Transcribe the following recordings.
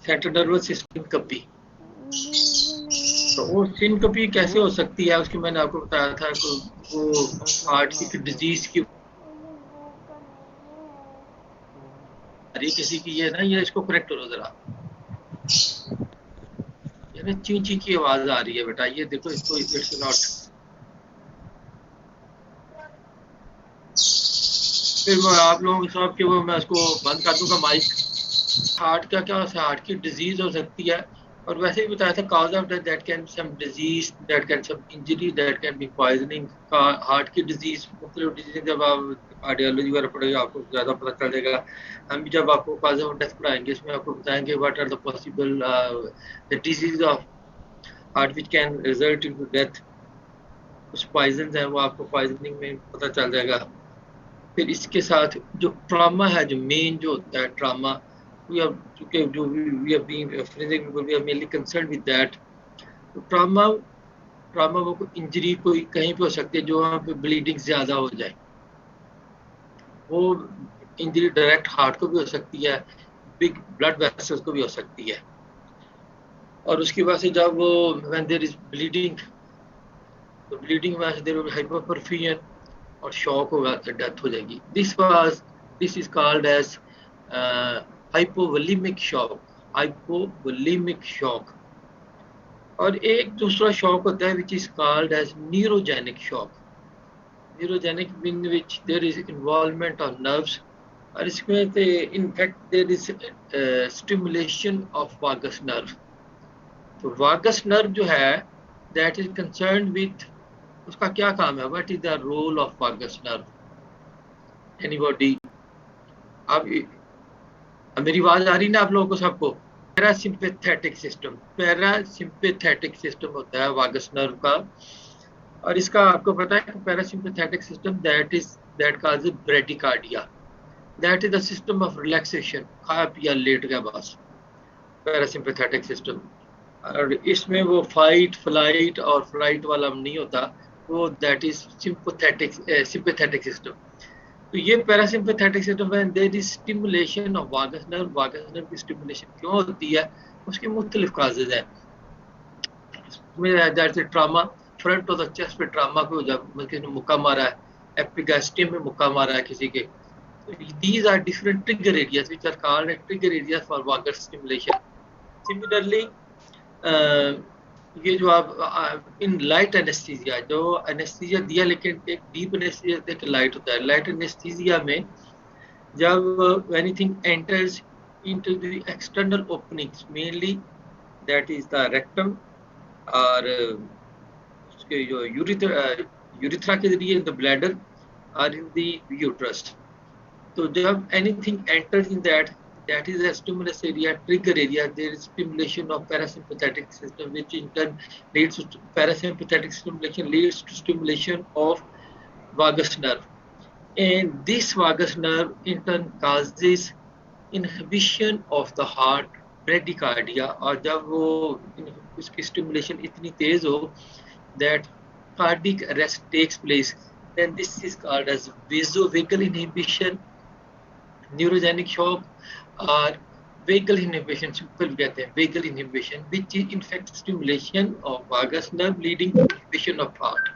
Central nervous system कपी। तो वो सिनकपी कैसे हो सकती है, उसकी मैंने आपको बताया था कि वो हार्ट की डिजीज की किसी की ये ना, ये इसको करेक्ट करो जरा, ये ना ची ची की आवाज आ रही है बेटा, ये देखो इसको, इट्स नॉट। फिर मैं आप लोगों के साथ कि वो मैं इसको बंद कर दूंगा माइक। हार्ट का क्या है, हार्ट की डिजीज हो सकती है, और वैसे ही बताया था cause of death, that can some disease, that can some injury, that can be poisoning. Heart की डिजीज, मुख्तलिफ डिजीज, जब आप कार्डियोलॉजी वगैरह पढ़ेगा आपको ज़्यादा पता चलेगा। हम भी जब आपको कॉज ऑफ डेथ पढ़ाएंगे इसमें आपको बताएंगे what are the possible the disease of heart which can result into death. कुछ पॉइजन है वो आपको पॉइजनिंग में पता चल जाएगा। फिर इसके साथ जो ट्रामा है, जो मेन जो होता है ट्रामा, we are चूंकि जो we are being forensic people, we are mainly concerned with that। तो ट्रामा वो कोई इंजरी कोई कहीं पे हो सकती है जो वहाँ पे ब्लीडिंग ज्यादा हो जाए, वो इंजरी डायरेक्ट हार्ट को भी हो सकती है, बिग ब्लड वेसल्स को भी हो सकती है, और उसकी वजह से जब वो व्हेन देयर इज ब्लीडिंग, तो ब्लीडिंग वजह से देयर विल बी हाइपोपरफियूजन और शॉक होगा तो डेथ हो जाएगी। This is called as hypovolemic shock, hypovolemic shock. और एक दूसरा शॉक होता है which is called as neurogenic shock, neurogenic in which there is involvement of nerves, और इसमें in fact there is stimulation of vagus nerve. तो वागस नर्व जो है दैट इज कंसर्न विथ, उसका क्या काम है, what is the role of vagus nerve, anybody? आप मेरी आवाज आ रही ना आप लोगों को सबको? पैरासिम्पैथेटिक सिस्टम, पैरासिम्पैथेटिक सिस्टम होता है वागस नर्व का, और इसका आपको पता है parasympathetic system that causes bradycardia, that is the system of relaxation, खा पिया लेट गया बस, पैरासिम्पैथेटिक सिस्टम। और इसमें वो फाइट फ्लाइट और फ्लाइट वाला नहीं होता, वो दैट इज सिंपैथेटिक सिस्टम। तो ये पैरासिम्पैथेटिक सिस्टम है, there is stimulation of vagus nerve. Vagus nerve की स्टिमुलेशन क्यों होती है, उसके मुख्तलिफ काजेज हैं। जैसे trauma, front of the chest पे ट्रामा को जब किसी ने मुक्का मारा है, एपिगैस्ट्रियम में मुक्का मारा है किसी के, these are different trigger areas which are called trigger areas for vagus stimulation. Similarly, ये जो आप इन लाइट एनेस्थीसिया, जो एनेस्थीसिया दिया लेकिन एक डीप एनेस्थीसिया एक लाइट होता है, लाइट एनेस्थीसिया में जब anything enters into the external openings, mainly that is the rectum और उसके जो यूरिथ्रा के जरिए द ब्लैडर और इन द यूट्रस। तो जब anything enters in that is a stimulus area, trigger area, there is stimulation of parasympathetic system, which in turn leads to parasympathetic stimulation, leads to stimulation of vagus nerve, and this vagus nerve in turn causes inhibition of the heart bradycardia। और जब वो उसकी stimulation इतनी तेज हो that cardiac arrest takes place, then this is called as vasovagal inhibition, neurogenic shock और vagal inhibition, simple कहते हैं vagal inhibition, which is in fact stimulation of vagus nerve leading to inhibition of heart.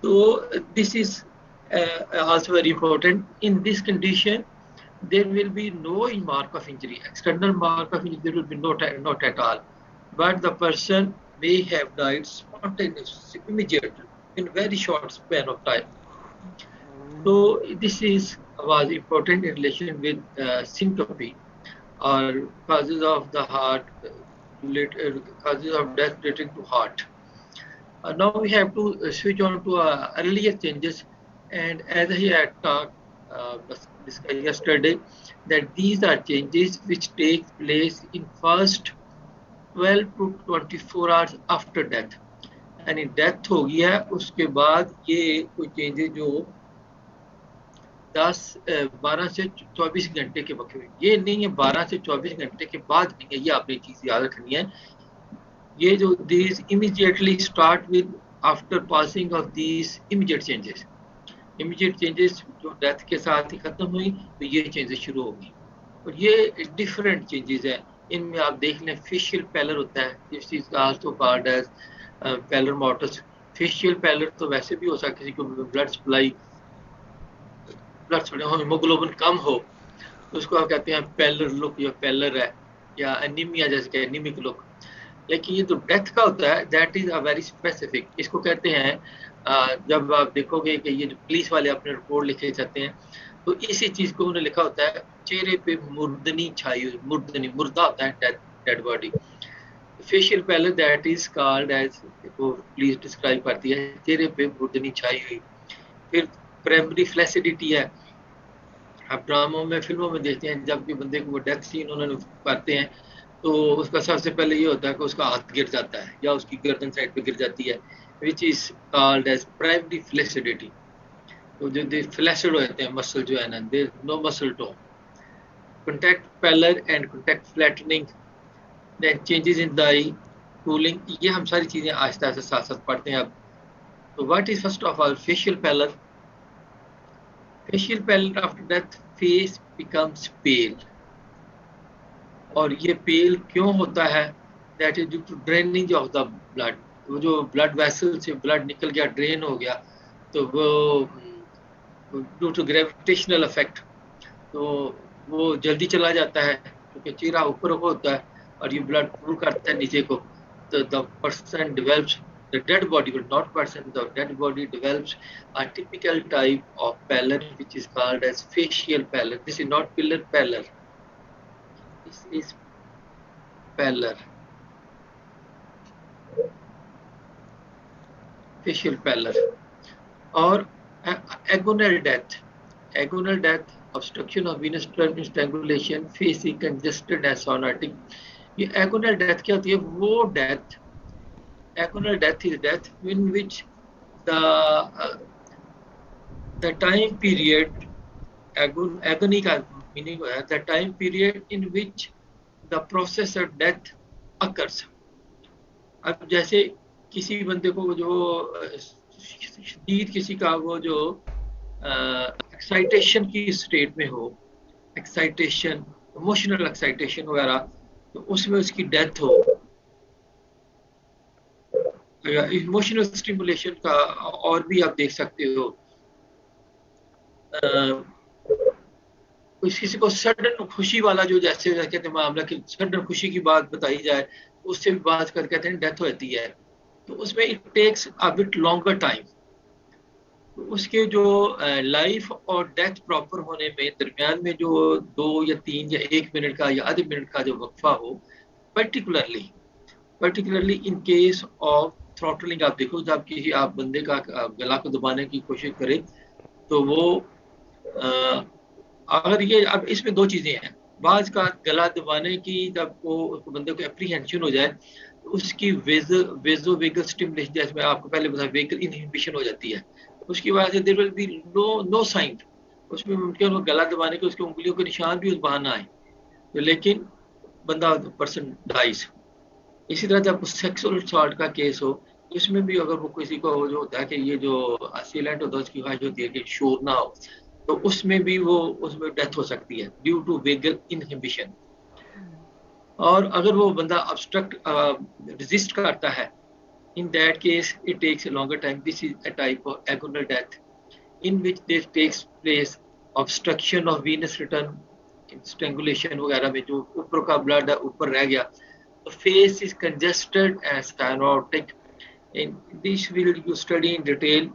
So this is also very important. In this condition there will be no mark of injury, external mark of injury there will be not at all, but the person may have died spontaneously, immediately, in very short span of time. So this was important in relation with syncope or causes of the heart, causes of death related to heart. Now we have to switch on to earlier changes, and as I had talked discussed yesterday, that these are changes which take place in first 12 to 24 hours after death। यानी death हो गई है उसके बाद ये कोई changes जो 12 से 24 घंटे के वक्त में, ये नहीं है 12 से 24 घंटे के बाद नहीं है, ये आपने चीज याद रखनी है। ये जो these immediately start with after passing of these immediate changes जो डेथ के साथ ही खत्म हुई, तो ये चेंजेस शुरू होगी। और ये डिफरेंट चेंजेस है। इनमें आप देख लें फेशियल पैलर होता है, this is also called as pallor mortis. Facial pallor तो वैसे भी हो सकता है किसी को ब्लड सप्लाई, ब्लड हीमोग्लोबिन कम हो तो उसको आप कहते हैं पैलर लुक या पैलर है, या एनीमिया जैसे कि एनीमिक लुक। लेकिन ये जो डेथ का होता है that is a very specific. इसको कहते हैं जब आप देखोगे कि ये जो पुलिस वाले अपने रिपोर्ट लिखे जाते हैं तो इसी चीज को उन्होंने लिखा होता है, चेहरे पे मुर्दनी छाई हुई, मुर्दनी मुर्दा होता है dead body. Facial pallor that is called as, वो पुलिस डिस्क्राइब करती है चेहरे पे मुर्दनी छाई हुई। फिर प्राइमरी फ्लैसिडिटी है। आप ड्रामों में फिल्मों में देखते हैं जब भी बंदे को वो डेथ सीन उन्होंने करते हैं तो उसका सबसे पहले ये होता है कि उसका हाथ गिर जाता है या उसकी गर्दन साइड पे गिर जाती है, which is called as primary flaccidity. तो जो फ्लैसिड होते हैं मसल जो है ना, there no muscle tone. Contact pallor and contact flattening, then changes in the eye, cooling, ये हम सारी चीजें आहिस्ता आहिस्ता साथ साथ पढ़ते हैं अब। तो what is first of all facial pallor? Facial pallor after death, face becomes pale. और ये पेल क्यों होता है? That is due to draining of the blood. वो जो ब्लड वेसल से ब्लड निकल गया, ड्रेन हो गया, तो वो ड्यू टू ग्रेविटेशनल इफेक्ट तो वो जल्दी चला जाता है क्योंकि चेहरा ऊपर होता है और ये ब्लड पुल करता है नीचे को। तो the person develops, the dead body, but not person, the dead body develops a typical type of pallor which is called as facial pallor. This is not pillar pallor, this is pallor, facial pallor. और agonal death, agonal death, obstruction of venous strangulation, face is congested and sonatic. ये agonal death क्या होती है? वो death, agonal death is death in which the time period, agony का meaning है the time period in which the process of death occurs. अब जैसे किसी बंदे को जो शदीद किसी का वो जो एक्साइटेशन की स्टेट में हो, एक्साइटेशन, इमोशनल एक्साइटेशन वगैरह, तो उसमें उसकी डेथ हो, इमोशनल स्टिमुलेशन का और भी आप देख सकते हो। किसी को सडन खुशी वाला जो जैसे कहते हैं मामला कि सडन खुशी की बात बताई जाए, उससे भी बात कर कहते हैं डेथ होती है, तो उसमें it takes a bit longer time. तो उसके जो लाइफ और डेथ प्रॉपर होने में दरमियान में जो 2 या 3 या 1 मिनट का या आधे मिनट का जो वक्फा हो, particularly in case of throttling, आप देखो जब किसी आप बंदे का गला को दबाने की कोशिश करें तो वो अगर ये, अब इसमें 2 चीजें हैं। बाज का गला दबाने की जब वो बंदे को एप्रीहेंशन हो जाए तो उसकी वेजोवेगल स्टिमुलेशन, जैसे मैं आपको पहले बताया वेगल इनहिबिशन हो जाती है, उसकी वजह से there will be no sign, उसमें मुमकिन हो गला दबाने के उसकी उंगलियों के निशान भी उस बाहर ना आए, तो लेकिन बंदा पर्सन डाइज। इसी तरह जब सेक्सुअल असॉल्ट का केस हो, इसमें भी अगर वो किसी को जो होता है कि ये जो असीलेंट होता है उसकी ख्वाहिश होती है कि शोर ना हो, तो उसमें भी वो उसमें डेथ हो सकती है ड्यू टू वेगल इनहिबिशन। और अगर वो बंदा ऑब्स्ट्रक्ट रेजिस्ट करता है, in that case it takes a longer time. This is a type of agonal death in which there takes place obstruction of venous return, strangulation वगैरह में जो ऊपर का ब्लड ऊपर रह गया, the face is congested and cyanotic. In this will you study in detail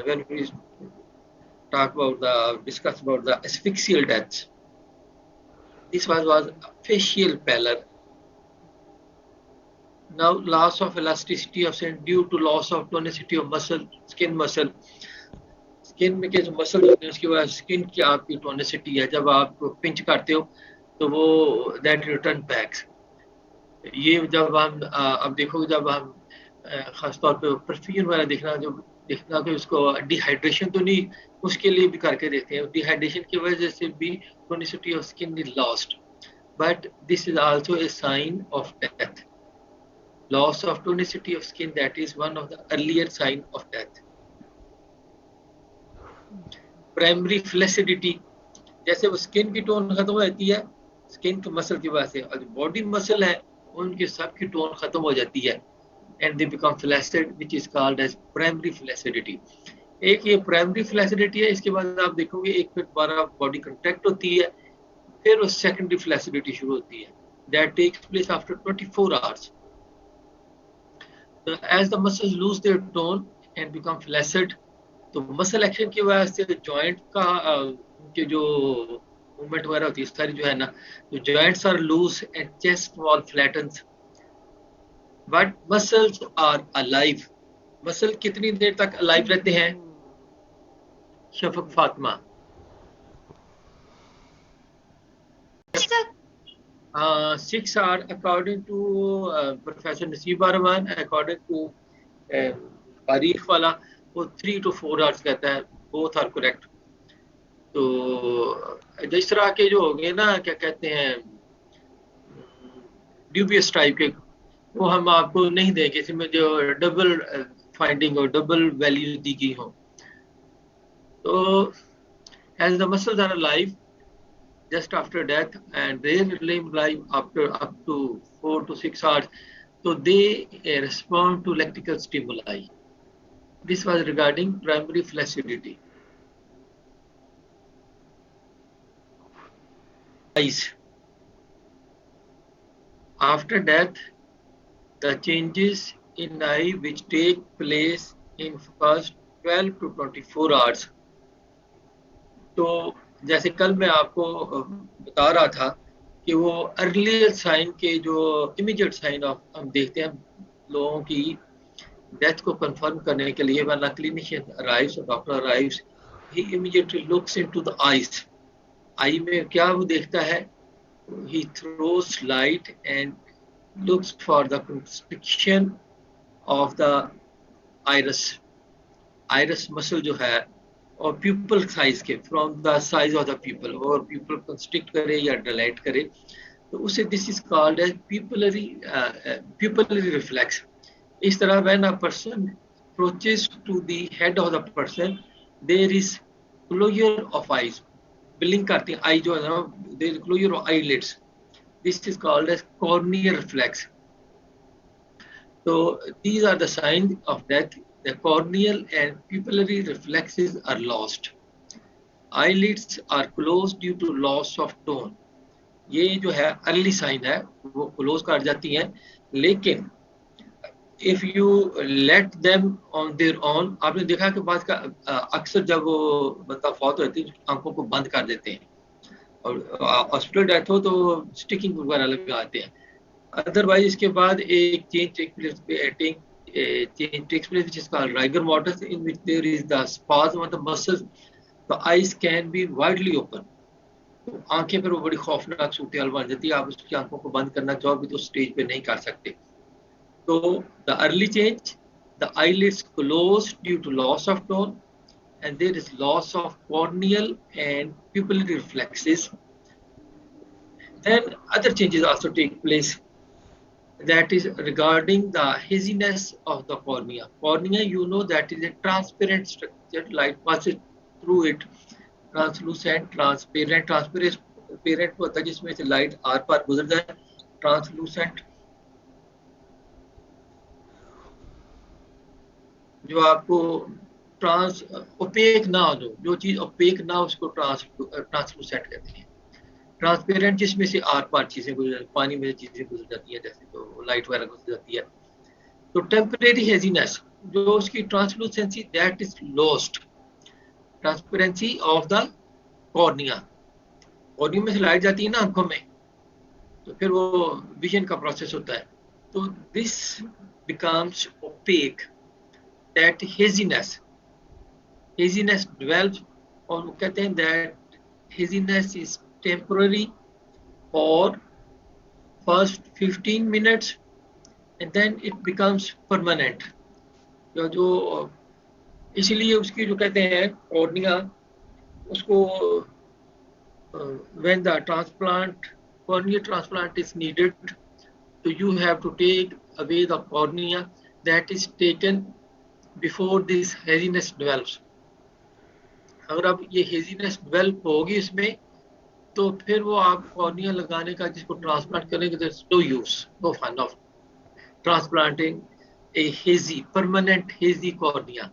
when we discuss about the asphyxial deaths. This was facial pallor. Now loss of elasticity of skin due to loss of tonicity of muscle, skin muscle. Skin में के जो muscle होते हैं उसकी वजह skin की आपकी tonicity है, जब आप पिंच करते हो तो वो दैट रिटर्न बैक्स। ये जब हम अब देखो जब हम खासतौर पे परफ्यूम वगैरह देखना कि उसको डिहाइड्रेशन तो नहीं, उसके लिए भी करके देखते हैं, डिहाइड्रेशन की वजह से भी tonicity of skin is lost, but this is also a sign of death. Loss of tonicity of skin, that is one of the earlier sign of death. Primary flaccidity, जैसे वो स्किन की tone खत्म हो जाती है skin के muscle की वजह से, और बॉडी मसल है उनकी सबकी टोन खत्म हो जाती है, and they become flaccid which is called as primary flaccidity. एक ये प्राइमरी फ्लैसिडिटी है, इसके बाद आप देखोगे एक फिर दोबारा बॉडी कंट्रैक्ट होती है, फिर वो सेकेंडरी फ्लैसिडिटी शुरू होती है, that takes place after 24 hours. as the muscles lose their tone and become flaccid, तो मसल एक्शन की वजह से जॉइंट का के जो मूवमेंट वगैरह होती है सारी जो है ना, तो joints are loose and chest wall flattens, but muscles are alive. Muscle कितनी देर तक अलाइव रहते हैं Shafaq Fatima? 6 hours according to Professor Naseeb Arman, according to तारीख वाला वो 3 to 4 hours कहता है, both are correct। तो जिस तरह के जो हो गए ना क्या कहते हैं ड्यूबियस टाइप के, वो हम आपको नहीं देंगे, इसमें जो डबल फाइंडिंग और डबल वैल्यू दी गई हो। तो as the muscles are alive just after death and they remain alive after up to 4 to 6 hours, so they respond to electrical stimuli. This was regarding primary flaccidity. Eyes. After death, the changes in eye which take place in first 12 to 24 hours. तो जैसे कल मैं आपको बता रहा था कि वो अर्लियर साइन के जो इमीडिएट साइन ऑफ हम देखते हैं लोगों की डेथ को कंफर्म करने के लिए, when a clinician arrives or doctor arrives, he immediately looks into the eyes. आई में क्या वो देखता है? He throws light and looks for the constriction of the iris. Iris muscle जो है और pupil size के from the size of the pupil, और pupil constrict करे या dilate करे तो उसे this is called as pupillary reflex. इस तरह when a person approaches to the head of the person, there is closure of eyes. Blink करती है आई जो है ना, there is closure of eyelids. This is called as corneal reflex. So these are the signs of death. The corneal and pupillary reflexes are lost. Eyelids are closed due to loss of tone. ये जो है early sign है वो close कर जाती हैं, लेकिन if you let them on their on, आपने देखा कि बाद का अक्सर जब वो बंदा फौत होती है आंखों को बंद कर देते हैं, और हॉस्पिटल डेथ हो तो स्टिकिंग वगैरह लगाते हैं। अदरवाइज इसके बाद एक change take place which is called rigor mortis, in which there is the spasm of the muscles, the eyes can be widely open. तो आंखें पर वो बड़ी खौफनाक सूरत हाल बन जाती है, आप उसकी आंखों को बंद करना चाहो भी तो स्टेज पे नहीं कर सकते। तो the early change, the eyelids closed due to loss of tone, and there is loss of corneal and pupillary reflexes. Then other changes also take place, that is regarding the haziness of the cornea. Cornea, you know, that is a transparent structure, light passes through it, translucent, transparent, transparent होता है जिसमें से light are पार गुजरता है, translucent जो आपको trans OPEC ना हो, जो चीज ओपेक ना हो उसको ट्रांसलूसेंट कहते हैं। ट्रांसपेरेंट जिसमें से आर पार चीजें गुजर, पानी में चीजें गुजर जाती हैं, जैसे तो लाइट वगैरह गुजर जाती है। तो टेम्परेरी हेजीनेस, जो उसकी translucency that is lost, transparency of the cornea, cornea में से लाइट जाती है ना आंखों में, तो फिर वो विजन का प्रोसेस होता है, तो this becomes opaque, that haziness develops, और वो कहते हैं that haziness is temporary for first 15 minutes and then it becomes permanent. जो इसीलिए उसकी जो कहते हैं कॉर्निया, उसको when the corneal transplant is needed, so you have to take away the cornea that is taken before this haziness develops. अगर अब ये haziness develop होगी इसमें तो फिर वो आप कॉर्निया लगाने का जिसको ट्रांसप्लांट करेंगे, there is no use, no fun of transplanting a hazy, permanent hazy cornea.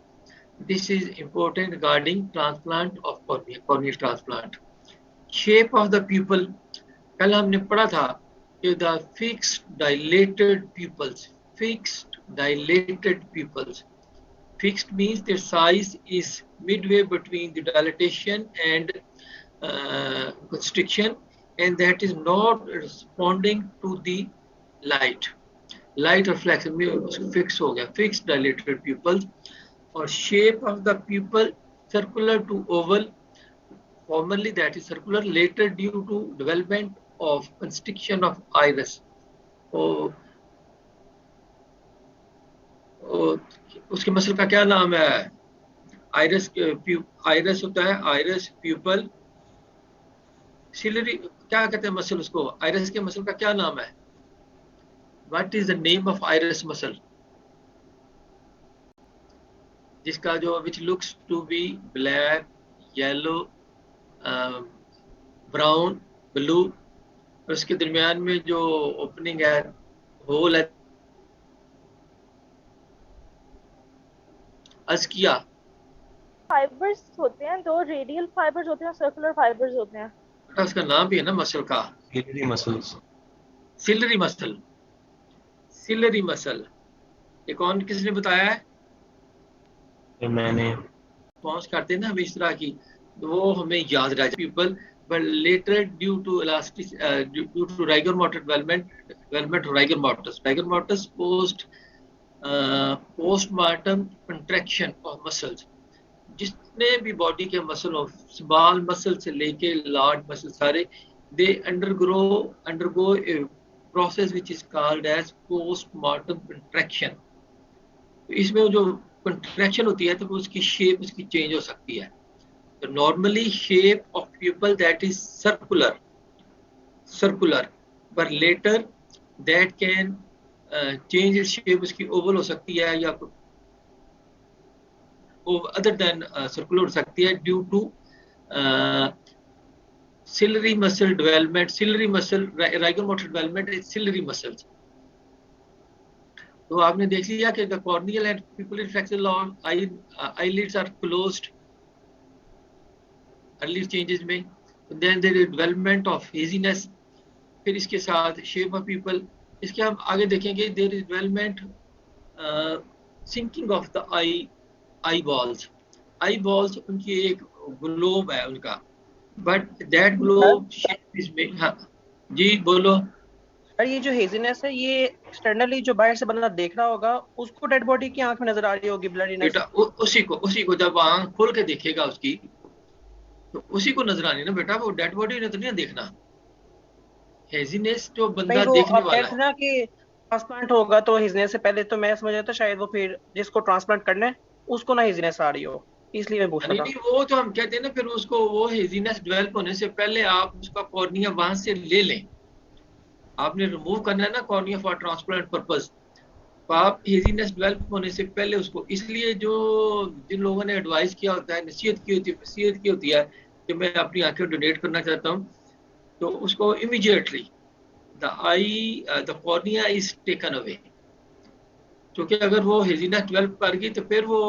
This is important regarding transplant of cornea, corneal transplant. Shape of the pupil, कल हमने पढ़ा था कि the fixed dilated pupils, fixed dilated pupils. Fixed means their size is midway between the dilatation and constriction, and that is not responding to the light. Light reflection में fix हो गया, fix dilated pupil. और shape of the pupil circular to oval, formerly that is circular, later due to development of constriction of iris. उसके muscle का क्या नाम है? Iris, iris होता है, आइरिस प्यूपल सिलरी, क्या कहते हैं मसल उसको? आइरिस के मसल का क्या नाम है? What is the name of iris muscle? जिसका जो which looks to be black, yellow, brown, blue, और उसके दरमियान में जो ओपनिंग है, होल है, अस्किया. फाइबर्स होते हैं, दो रेडियल फाइबर्स होते हैं, सर्कुलर फाइबर्स होते हैं. उसका नाम भी है ना मसल का, ciliary muscles, ciliary muscle. Ciliary muscle ये कौन, किसने बताया है? मैंने. पहुंच करते हैं ना हम इस तरह की, तो वो हमें याद रह जाए. People but later due to elastic due to rigor mortis development of rigor mortis postmortem contraction of muscles. जितने भी बॉडी के मसल हो, स्मॉल मसल से लेके लार्ज मसल सारे, they undergo a process which is called as postmortem contraction. तो इसमें जो कंट्रैक्शन होती है तो उसकी शेप उसकी चेंज हो सकती है. तो normally shape of pupil that is circular, पर later that can change its shape, उसकी ओवल हो सकती है या अदर देन सर्कुलर हो सकती है due to ciliary muscle development, ciliary muscle rigor mortis development is ciliary muscles. तो आपने देख लिया कि the corneal and pupillary flexure eyelids are closed early changes में, then there is development of haziness, फिर इसके साथ shape of pupil. इसके हम आगे देखेंगे there is development sinking of the eyeballs. eyeballs उनकी एक ग्लोब है उनका, बट दैट ग्लोब शेप इसमें. हाँ जी बोलो. सर ये जो हेजीनेस है ये एक्सटर्नली जो बाहर से बंदा देख रहा होगा उसको डेड बॉडी की आंख में नजर आ रही होगी, ब्लडीनेस. बेटा उसी को जब आंख खोल के देखेगा उसकी तो उसी को नजर आनी ना बेटा, वो डेड बॉडी ने तो नहीं देखना. हेजीनेस जो बंदा देखने वाला है ना कि ट्रांसप्लांट होगा तो हेजीनेस से पहले तो मैं समझ रहा था शायद वो फिर जिसको ट्रांसप्लांट करना है उसको ना हेजीनेस आ रही हो, इसलिए मैं पूछ रहा था. नहीं वो तो हम कहते हैं ना, फिर उसको वो हेजीनेस डेवलप होने से पहले आप उसका कॉर्निया वहां से ले लें. आपने रिमूव करना है ना कॉर्निया फॉर ट्रांसप्लांट पर्पस, तो आप हेजीनेस डेवलप होने से पहले उसको, इसलिए जो जिन लोगों ने एडवाइस किया होता है, नसीहत की होती है कि मैं अपनी आंखें डोनेट करना चाहता हूँ, तो उसको immediately the cornea is taken away. क्योंकि अगर वो हेजीनेस डेवलप कर गई तो फिर वो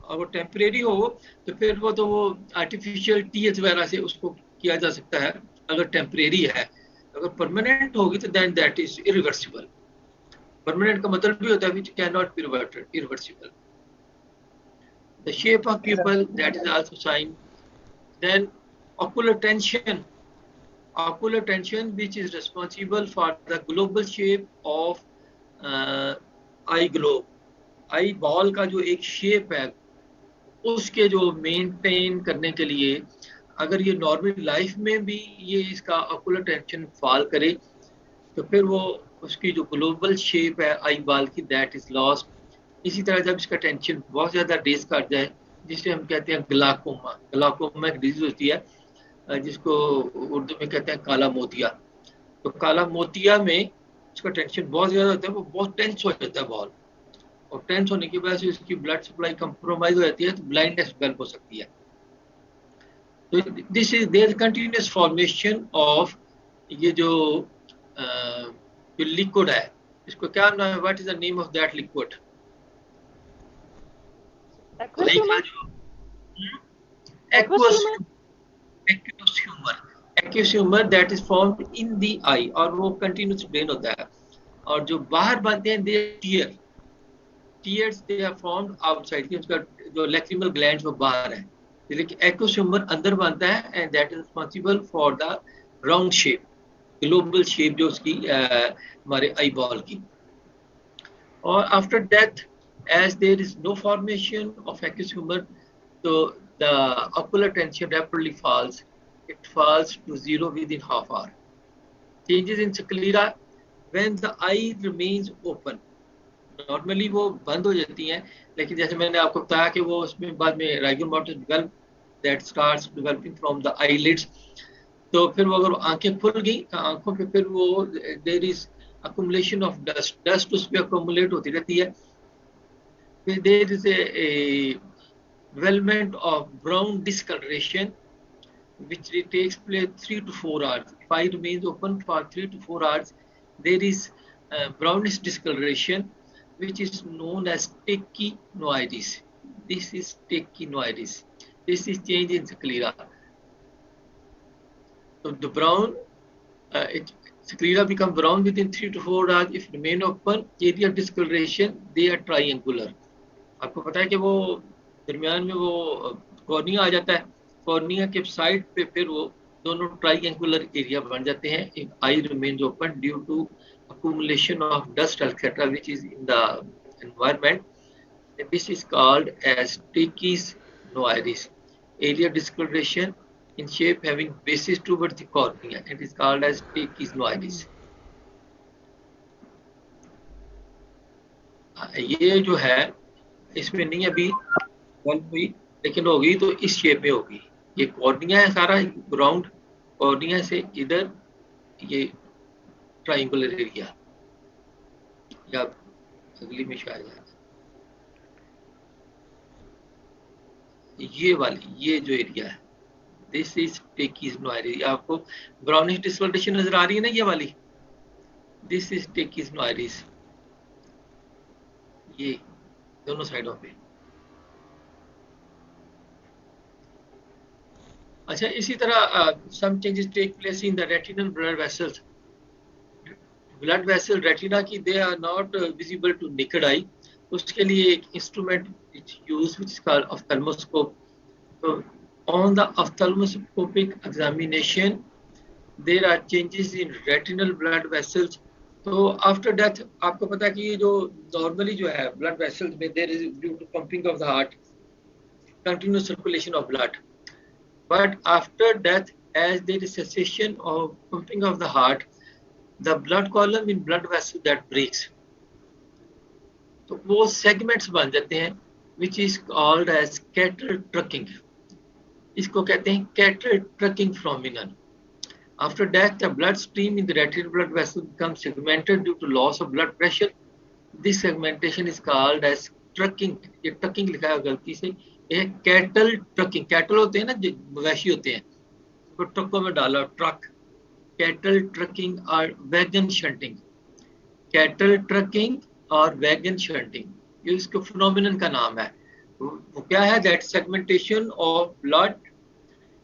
अगर टेम्परेरी हो तो फिर वो आर्टिफिशियल टीएच वगैरह से उसको किया जा सकता है अगर टेम्परेरी है. अगर परमानेंट होगी तो then that is irreversible. Permanent का मतलब भी होता है which cannot be reverted, irreversible. The shape of pupil, that is also sign. Then ocular tension which is responsible for the global shape of eye globe. Eye ball का जो एक shape है उसके जो मेंटेन करने के लिए अगर ये नॉर्मल लाइफ में भी ये इसका ऑकुलर टेंशन फॉल करे तो फिर वो उसकी जो ग्लोबल शेप है आई बॉल की दैट इज लॉस्ट. इसी तरह जब इसका टेंशन बहुत ज़्यादा रेज कर जाए जिसे हम कहते हैं ग्लाकोमा एक डिजीज होती है जिसको उर्दू में कहते हैं काला मोतिया. तो काला मोतिया में उसका टेंशन बहुत ज़्यादा होता है, वो बहुत टेंस हो जाता है बॉल, और टेंस होने की वजह से उसकी ब्लड सप्लाई कंप्रोमाइज हो जाती है तो ब्लाइंडनेस डेवलप हो सकती है. तो this is there continuous formation of ये जो लिक्विड है, इसको क्या नाम है, what is the name of that liquid? Aqueous humor? Aqueous Aqueous humor? aqueous humor, aqueous humor that is formed in the eye, और वो कंटिन्यूस ड्रेन होता है। और जो बाहर बनते हैं they tears they are formed outside, कि उसका जो लैक्रिमल ग्लैंड्स वो बाहर है, लेकिन एक्वस ह्यूमर अंदर बनता है and that is responsible for the round shape, global shape जो उसकी हमारे आई बॉल की। और after death as there is no formation of aqueous humour, तो the ocular tension rapidly falls, it falls to zero within half hour. Changes in sclera when the eye remains open, normally वो बंद हो जाती हैं, लेकिन जैसे मैंने आपको बताया कि वो उसमें बाद में rigor mortis develop that starts developing from the eyelids, तो फिर वो अगर आंखें खुल गई तो आंखों पे फिर वो there is accumulation of dust उस पे अक्यूमुलेट होती रहती है, फिर there is a development of brown discoloration which takes place 3 to 4 hours. If eye remains open for 3 to 4 hours, there is brownish discoloration which is known as tachynoides. This is tachynoides. This is change in sclera. So the brown, sclera become brown within 3 to 4 hours. If remain open, area discoloration, they are triangular. आपको पता है कि वो दरमियान में वो cornea आ जाता है, कॉर्निया के साइड पे फिर वो दोनों ट्राइंगुलर एरिया बन जाते हैं। If eye remains open due to accumulation of dust etc which is in the environment, this is called as tachynoides, area discoloration in shape having basis towards the cornea, it is called as tachynoides. ये जो है इसमें नहीं अभी develop हुई, लेकिन होगी तो इस शेप में होगी। ये कॉर्निया है सारा, ग्राउंड कॉर्निया से इधर ये ट्राइंगुलर एरिया, या अगली में शायद ये वाली ये जो एरिया है, दिस इज टेकिज़नोइडिस। आपको ब्राउनिश डिस्कलरेशन नजर आ रही है ना, ये वाली, दिस इज टेकिज़नोइडिस, ये दोनों साइडों पे। अच्छा, इसी तरह some changes take place in the retinal blood vessels. Blood vessel retina की they are not visible to naked eye, उसके लिए एक instrument use which is called ophthalmoscope. तो on the ophthalmoscopic examination there are changes in retinal blood vessels. तो after death आपको पता है कि ये जो नॉर्मली जो है ब्लड वेसल्स में there is due to pumping of the heart, continuous circulation of blood, but after death as there is cessation of pumping of the heart, the blood column in blood vessel that breaks, तो वो segments बन जाते हैं which is called as cataract trucking, इसको कहते हैं cataract trucking phenomenon. After death the blood stream in the retinal blood vessel becomes segmented due to loss of blood pressure. This segmentation is called as trucking. ये trucking लिखा है गलती से, ये cattle trucking, cattle होते हैं ना जो मवेशी होते हैं, तो ट्रकों में डाला ट्रक, कैटल ट्रकिंग और वैगन शंटिंग, कैटल ट्रकिंग और वैगन शंटिंग, ये इसके फिनोमिनन का नाम है। वो क्या है? That segmentation of blood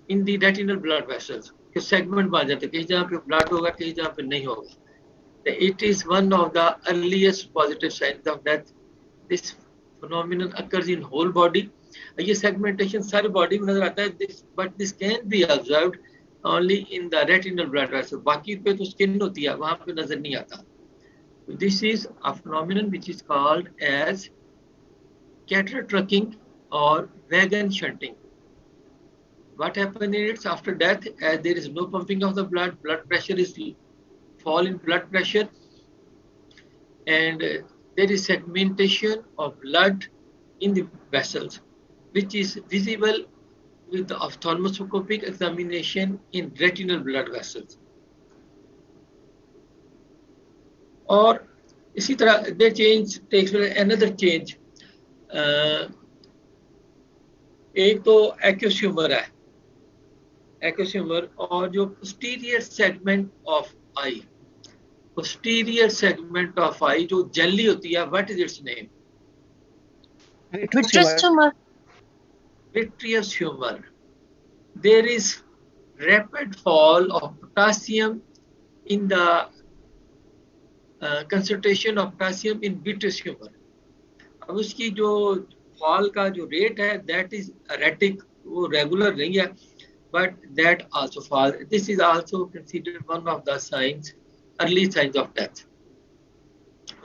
in the retinal blood vessels, के सेगमेंट बन जाते हैं, कहीं जहाँ पे ब्लड होगा कहीं जहाँ पे नहीं होगा। It is one of the earliest positive signs of death. This phenomenon occurs in whole body. ये सेगमेंटेशन सारी बॉडी में नजर आता है, but this can be observed only in the retinal blood vessel, बाकी पे तो स्किन होती है, वहां पे नजर नहीं आता। This is a phenomenon which is called as cattle trucking और wagon shunting. What happens in it after death, as there is no pumping of the blood, blood pressure is fall in blood pressure, and there is segmentation of blood in the vessels, which is visible with the ophthalmoscopic examination in retinal blood vessels. और इसी तरह the change takes another change. एक तो एक्यूस humour है, aqueous humour, और जो posterior segment of I, posterior segment of eye जो jelly होती है, what is its name? Vitreous tumor. Vitreous humor. There is rapid fall of potassium in the concentration of potassium in vitreous humor. अब उसकी जो fall का जो rate है, that is erratic, वो रेगुलर नहीं है, but that also fall. This is also considered one of the signs, early signs of death.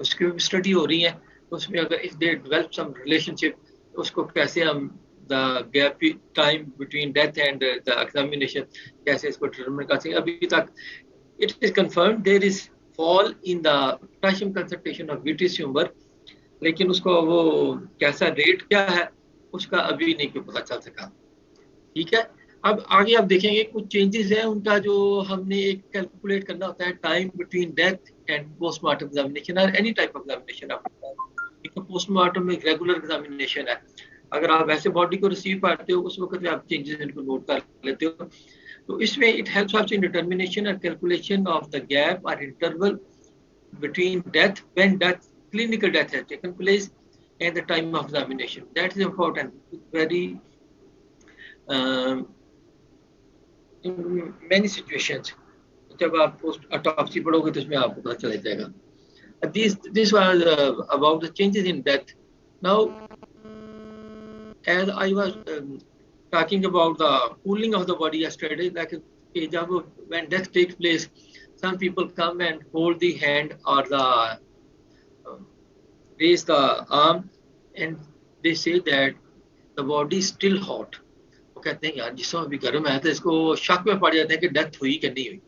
उसकी भी स्टडी हो रही है, उसमें अगर if they develop some relationship, उसको कैसे हम the gap time between death and the examination कैसे इसको डिटरमिन कर सकें. अभी तक it is confirm there is fall in the potassium concentration of vitreous humour, लेकिन उसको वो कैसा रेट क्या है उसका अभी नहीं कोई पता चल सका. ठीक है, अब आगे आप देखेंगे कुछ चेंजेस हैं उनका, जो हमने एक कैलकुलेट करना होता है time between death and postmortem examination और एनी टाइप ऑफ एग्जामिनेशन. आपको पोस्टमार्टम एक रेगुलर एग्जामिनेशन है, अगर आप वैसे बॉडी को रिसीव करते हो उस वक्त आप चेंजेस इनको नोट कर लेते हो. तो इसमें it helps also in determination and calculation of the gap और interval between death when death clinical death has taken place and the time of examination. That is important, very in many situations. जब आप post autopsy पढ़ोगे तो इसमें आपको पता चल जाएगा. This was about the changes in death. Now, as I was talking about the cooling of the body yesterday, like when death takes place, some people come and hold the hand or the raise the arm, and they say that the body is still hot. वो कहते हैं यार जिसमें अभी गर्म है, तो इसको शक में पड़ जाते हैं कि डेथ हुई कि नहीं हुई.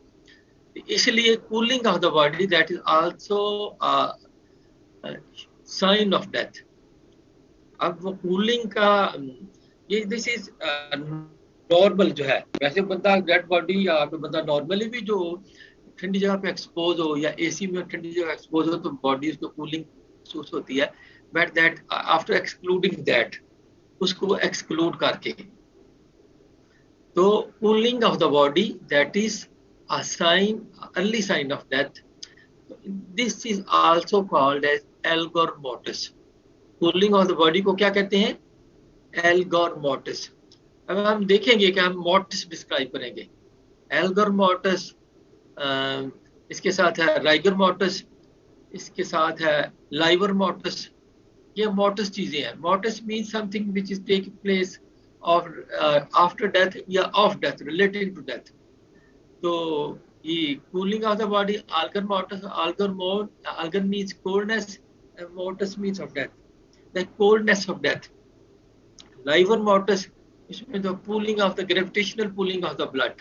इसलिए cooling of the body that is also sign of death. अब वो कूलिंग का ये दिस इज नॉर्मल जो है, वैसे बंदा डेड बॉडी या बंदा नॉर्मली भी जो ठंडी जगह पे एक्सपोज हो या एसी में ठंडी जगह एक्सपोज हो तो बॉडी उसको कूलिंग महसूस होती है. But that after excluding that, उसको एक्सक्लूड करके, तो cooling of the body that is a sign, early sign of death. This is also called as algor mortis. Cooling of the body को क्या कहते हैं? Algor mortis. अब हम देखेंगे कि हम mortis describe करेंगे. Algor mortis, इसके साथ है rigor mortis, इसके साथ है livor mortis. ये mortis चीजें हैं. Mortis means something which is taking place of after death या of death, relating to death. So the cooling of the body, algor mortis, algor means coldness and mortis means of death, the coldness of death. Livor mortis, इसमें the pooling of the gravitational pooling of the blood.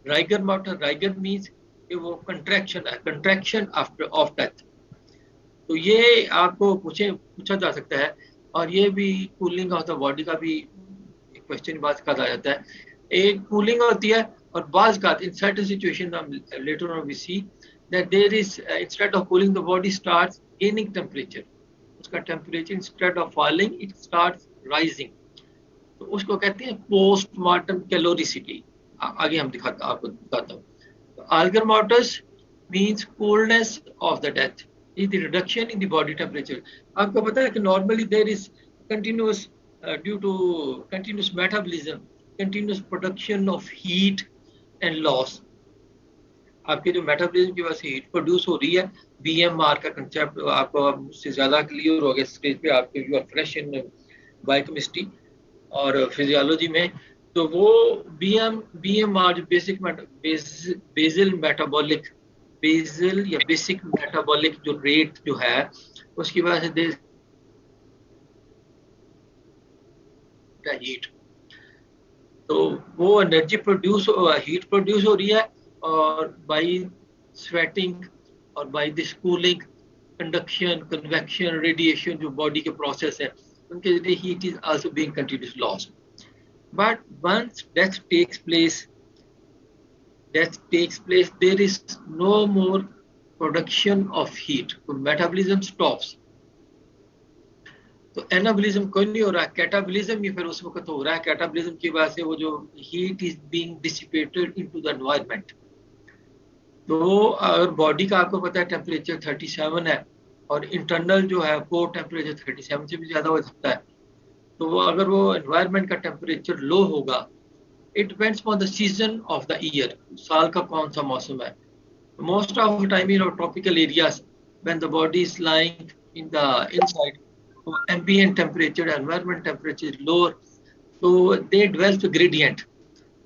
Rigor mortis, rigor means वो contraction है, contraction after of death. तो ये आपको पूछा जा सकता है, और ये भी कूलिंग ऑफ द बॉडी का भी क्वेश्चन बात का आ जाता है. एक कूलिंग होती है और बाज का in certain situation later on we see that there is instead of cooling the body starts gaining temperature. उसका temperature instead of falling it starts rising. तो उसको कहते हैं पोस्टमार्टम कैलोरिसिटी. आगे हम आपको दिखाता हूँ. algor mortis means coolness of the death, is the reduction in the body temperature. आपको पता है कि normally there is continuous due to continuous metabolism, continuous production of heat and loss. आपके जो मेटाबॉलिज्म की वजह से हीट प्रोड्यूस हो रही है, बीएमआर का कंसेप्ट आपको मुझसे ज्यादा क्लियर हो गया स्टेज पे, आपके you are fresh in biochemistry और फिजियोलॉजी में. तो वो बीएमआर जो बेसल या बेसिक मेटाबॉलिक जो रेट जो है, उसकी वजह से हीट, तो वो एनर्जी प्रोड्यूस हीट प्रोड्यूस हो रही है, और बाय स्वेटिंग और by this cooling, conduction, convection, radiation जो बॉडी के प्रोसेस है उनके जरिए heat is also being continuous lost. But once death takes place there is no more production of heat, तो मेटाबॉलिज्म स्टॉप्स. तो एनाबॉलिज्म कोई नहीं हो रहा, कैटाबॉलिज्म ही फिर उस वक्त हो रहा है। कैटाबॉलिज्म की वजह से वो जो heat is being dissipated into the environment. तो अगर बॉडी का आपको पता है टेम्परेचर 37 है और इंटरनल जो है वो टेम्परेचर 37 से भी ज़्यादा हो सकता है, तो वो अगर वो एनवायरनमेंट का टेम्परेचर लो होगा, it depends on the season of the year, साल का कौन सा मौसम है। Most of the time in tropical areas when the body is lying in the inside, ambient temperature, environment temperature is lower, so they develop gradient.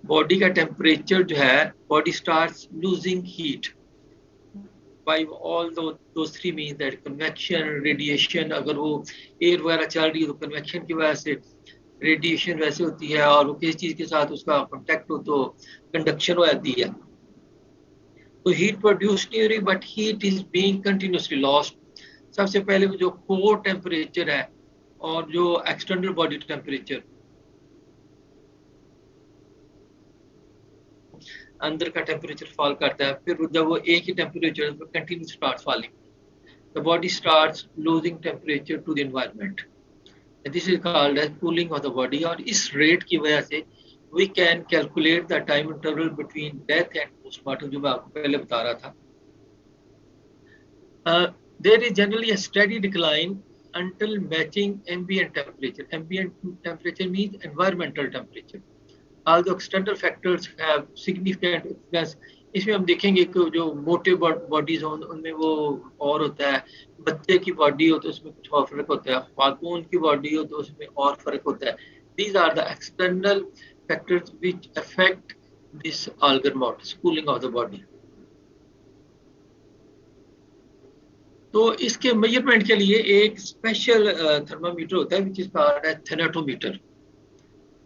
Body का temperature जो है, body starts losing heat by all those three means, that convection, radiation। अगर वो air वगैरह चल रही है तो कन्वेक्शन की वजह से रेडिएशन वैसे होती है, और वो किसी चीज के साथ उसका कांटेक्ट हो तो कंडक्शन हो जाती है। तो हीट प्रोड्यूस नहीं हो रही, but heat is being continuously lost. सबसे पहले जो कोर टेम्परेचर है और जो एक्सटर्नल बॉडी टेम्परेचर, अंदर का टेम्परेचर फॉल करता है, फिर जब वो एक ही temperature continue start falling, the body starts losing temperature to the environment. This is called as cooling of the body. और इस रेट की वजह से we can calculate the time interval between death and postmortem, जो मैं आपको पहले बता रहा था। There is generally a steady decline until matching ambient temperature. Ambient temperature means environmental temperature. Although external factors have significant influence, इसमें हम देखेंगे कि जो मोटे बॉडीज हो उनमें वो और होता है, बच्चे की बॉडी हो तो उसमें कुछ और फर्क होता है, खातून की बॉडी हो तो उसमें और फर्क होता है। These are the external factors which affect this algar mort, cooling of the body. तो इसके मेजरमेंट के लिए एक स्पेशल थर्मामीटर होता है विच इज कॉल्ड एज थैनेटोमीटर।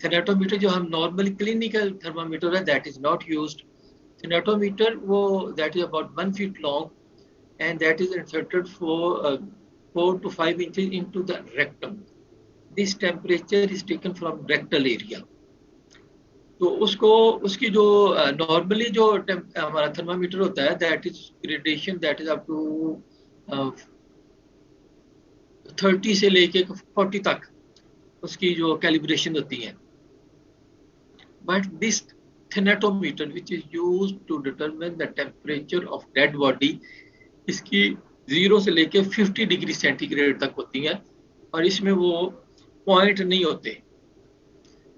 थैनेटोमीटर जो हम नॉर्मली क्लिनिकल थर्मामीटर है, दैट इज नॉट यूज्ड। थैनेटोमीटर वो that is about 1 feet long and that is inserted for 4 to 5 inches into the rectum. This temperature is taken from rectal area. तो उसको उसकी जो normally जो हमारा थर्मामीटर होता है, that is gradation, that is up to 30 से लेके 40 तक उसकी जो कैलिब्रेशन होती है। But this thanatometer which is used to determine the temperature of dead body, इसकी 0 से लेके 50 डिग्री सेंटीग्रेड तक होती है, और इसमें वो पॉइंट नहीं होते।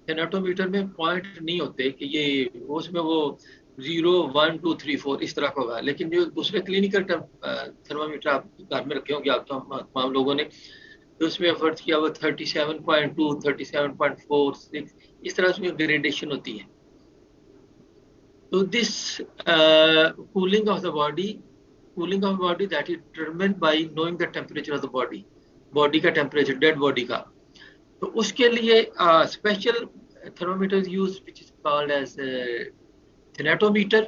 थैनेटोमीटर में पॉइंट नहीं होते कि ये उसमें वो 0, 1, 2, 3, 4 इस तरह का होगा। लेकिन जो दूसरे क्लिनिकल थर्मामीटर आप घर में रखे होंगे आप तमाम लोगों ने, तो उसमें फर्ज किया हुआ 37.2, 37.46 इस तरह उसमें ग्रेडेशन होती है। तो this cooling of the body that is determined bye knowing the temperature of the body का टेम्परेचर, डेड बॉडी का। तो उसके लिए special thermometer is used which is called as thanatometer,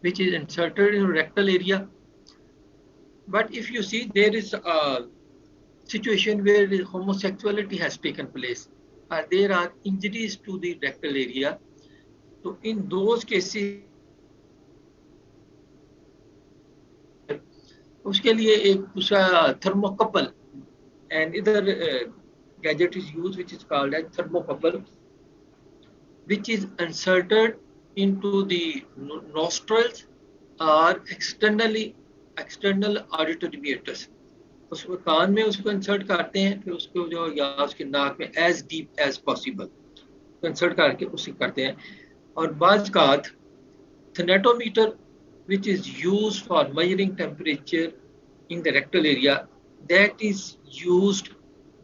which is inserted in rectal area. But if you see, there is a situation where homosexuality has taken place, there are injuries to the rectal area. So in those cases उसके लिए एक दूसरा thermocouple, and either gadget is used which is called as thermocouple, which is inserted into the nostrils or external auditory meatus. उसको कान में उसको insert करते हैं, फिर उसको जो या उसके नाक में as deep as possible insert करके उसे करते हैं। और बाज़ कात thanatometer which is used for measuring temperature in the rectal area, that is used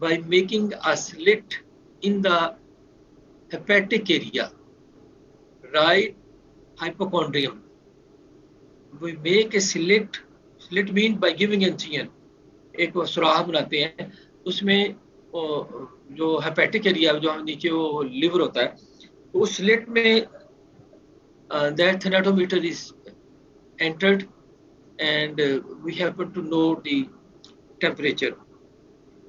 by making a slit in the hepatic area, right hypochondrium. We make a slit means by giving incision, एक सुराख बनाते हैं उसमें जो hepatic area जो नीचे वो liver होता है, तो उस स्लिट में that thanatometer is entered and we happen to know the temperature.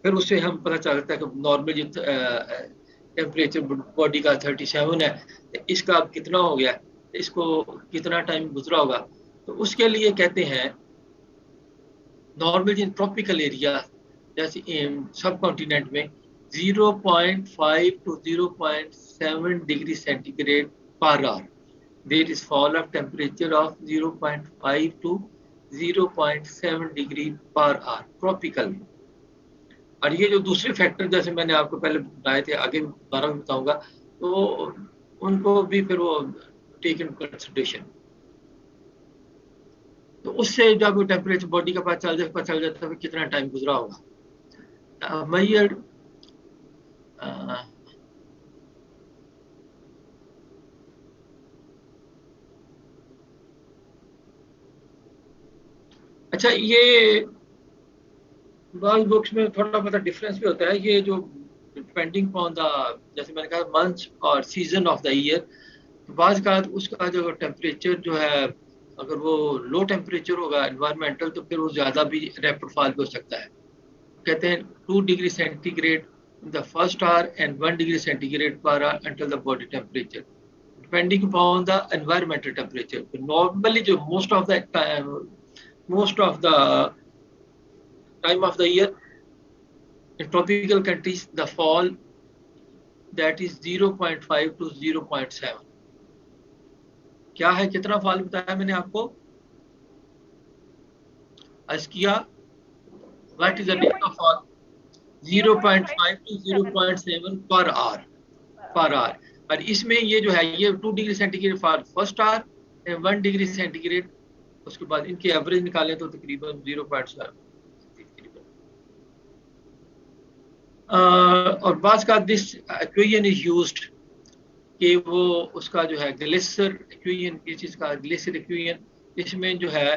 फिर उससे हम पता चलता है कि नॉर्मल जो टेम्परेचर बॉडी का 37 है, इसका अब कितना हो गया, इसको कितना टाइम गुजरा होगा। तो उसके लिए कहते हैं नॉर्मल इन ट्रॉपिकल एरिया जैसे सब कॉन्टिनेंट में 0.5 to 0.7 degree centigrade per hour there is fall of temperature of 0.5 to 0.7 degree per hour tropical में। और ये जो दूसरे फैक्टर जैसे मैंने आपको पहले बताए थे, आगे दोबारा भी बताऊंगा, तो उनको भी फिर वो टेक इन कंसिडरेशन। तो उससे जब टेम्परेचर बॉडी का पता चल जाता है कितना टाइम गुजरा होगा। मैयर अच्छा, ये बाल बुक्स में थोड़ा बहुत डिफरेंस भी होता है। ये जो डिपेंडिंग ऑन द, जैसे मैंने कहा, मंथ और सीजन ऑफ द ईयर, बाज़ का उसका जो टेम्परेचर जो है, अगर वो लो टेम्परेचर होगा एनवायरमेंटल, तो फिर वो ज़्यादा भी रैपिड फॉल भी हो सकता है। कहते हैं 2 degree centigrade in the first hour and 1 degree centigrade per hour until the body temperature, depending upon the environmental temperature. Normally, most of the time of the year in tropical countries, the fall that is 0.5 to 0.7. क्या है, कितना fall बताया मैंने आपको? अस्किया, what is the rate of fall? 0.5 to 0.7 per hour. और इसमें ये जो है, ये 2 degree centigrade for first hour, 1 degree centigrade, उसके बाद इनके एवरेज निकालें तो तकरीबन 0.7 तकरीबन। और बाज़ का दिस इक्वेशन इज यूज्ड कि वो उसका जो है ग्लेशियर इक्वेशन, ये चीज़ का ग्लेशियर इक्वेशन, इसमें जो है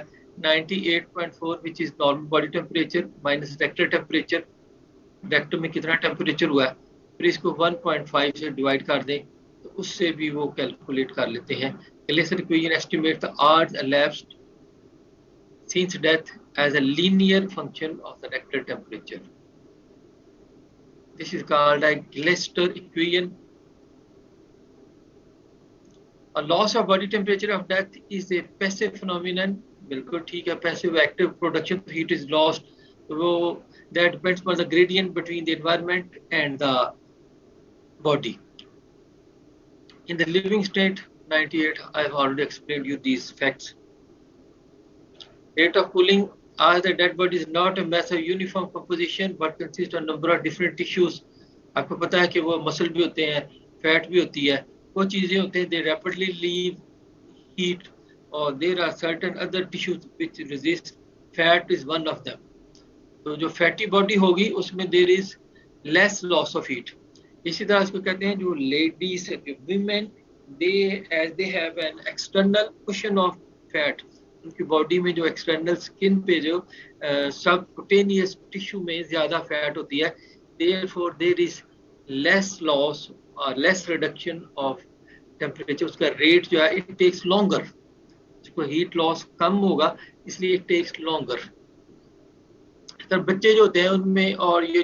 98.4 which is normal body temperature minus rectal temperature, rectal में कितना टेम्परेचर हुआ है, फिर इसको 1.5 से डिवाइड कर दें तो उससे भी वो कैलकुलेट कर लेते हैं। Glacier equation estimate the hours elapsed since death as a linear function of the rectal temperature. This is called a Gleister equation. A loss of body temperature of death is a passive phenomenon. बिल्कुल ठीक है, passive active production of heat is lost. वो that depends on the gradient between the environment and the body. In the living state, 98, I have already explained you these facts. Rate of cooling as the dead body is not a mass of uniform composition but consists of a number of different tissues. आपको पता है कि वो muscle भी होते हैं, fat भी होती है, वो चीजें होते हैं, they rapidly leave heat, or there are certain other tissues which resist. Fat is one of them. तो जो फैटी बॉडी होगी उसमें there is less loss of heat. इसी तरह इसको कहते हैं जो ladies, women, they have an external cushion of fat, उनकी बॉडी में जो एक्सटर्नल स्किन पे जो सबक्यूटेनियस टिश्यू में ज्यादा फैट होती है, therefore there is less loss और लेस रिडक्शन ऑफ टेम्परेचर। उसका रेट जो है इट टेक्स लॉन्गर, उसको हीट लॉस कम होगा इसलिए इट टेक्स लॉन्गर। तो बच्चे जो होते हैं उनमें, और ये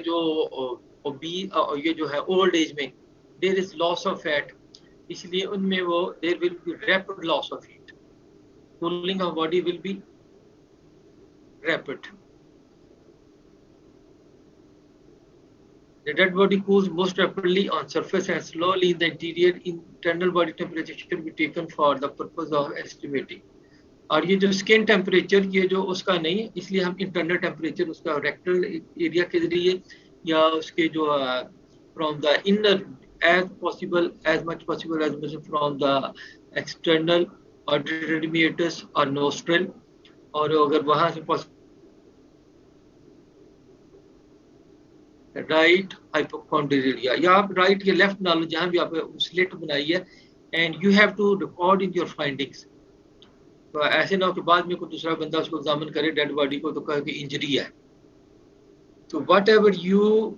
जो है ओल्ड एज में, there is loss of fat, इसलिए उनमें वो there will be rapid loss of heat, cooling of body will be rapid. The dead body cools most rapidly on surface and slowly in the interior. Internal body temperature should be taken for the purpose of estimating. और ये जो skin temperature, ये जो उसका नहीं है, इसलिए हम इंटरनल टेम्परेचर उसका रेक्टल एरिया के जरिए या उसके जो from the inner as possible, as much possible as from the external auditory meatus और नोस्ट्रल, और अगर वहां से राइट हाइपोकॉन्ड्रिया, या आप राइट या लेफ्ट ना लो, जहां भी आप स्लिट बनाई है, and you have to record in your findings. तो ऐसे ना हो कि बाद में कोई दूसरा बंदा उसको एग्जामिन करे डेड बॉडी को तो कहे कि इंजरी है। तो what ever you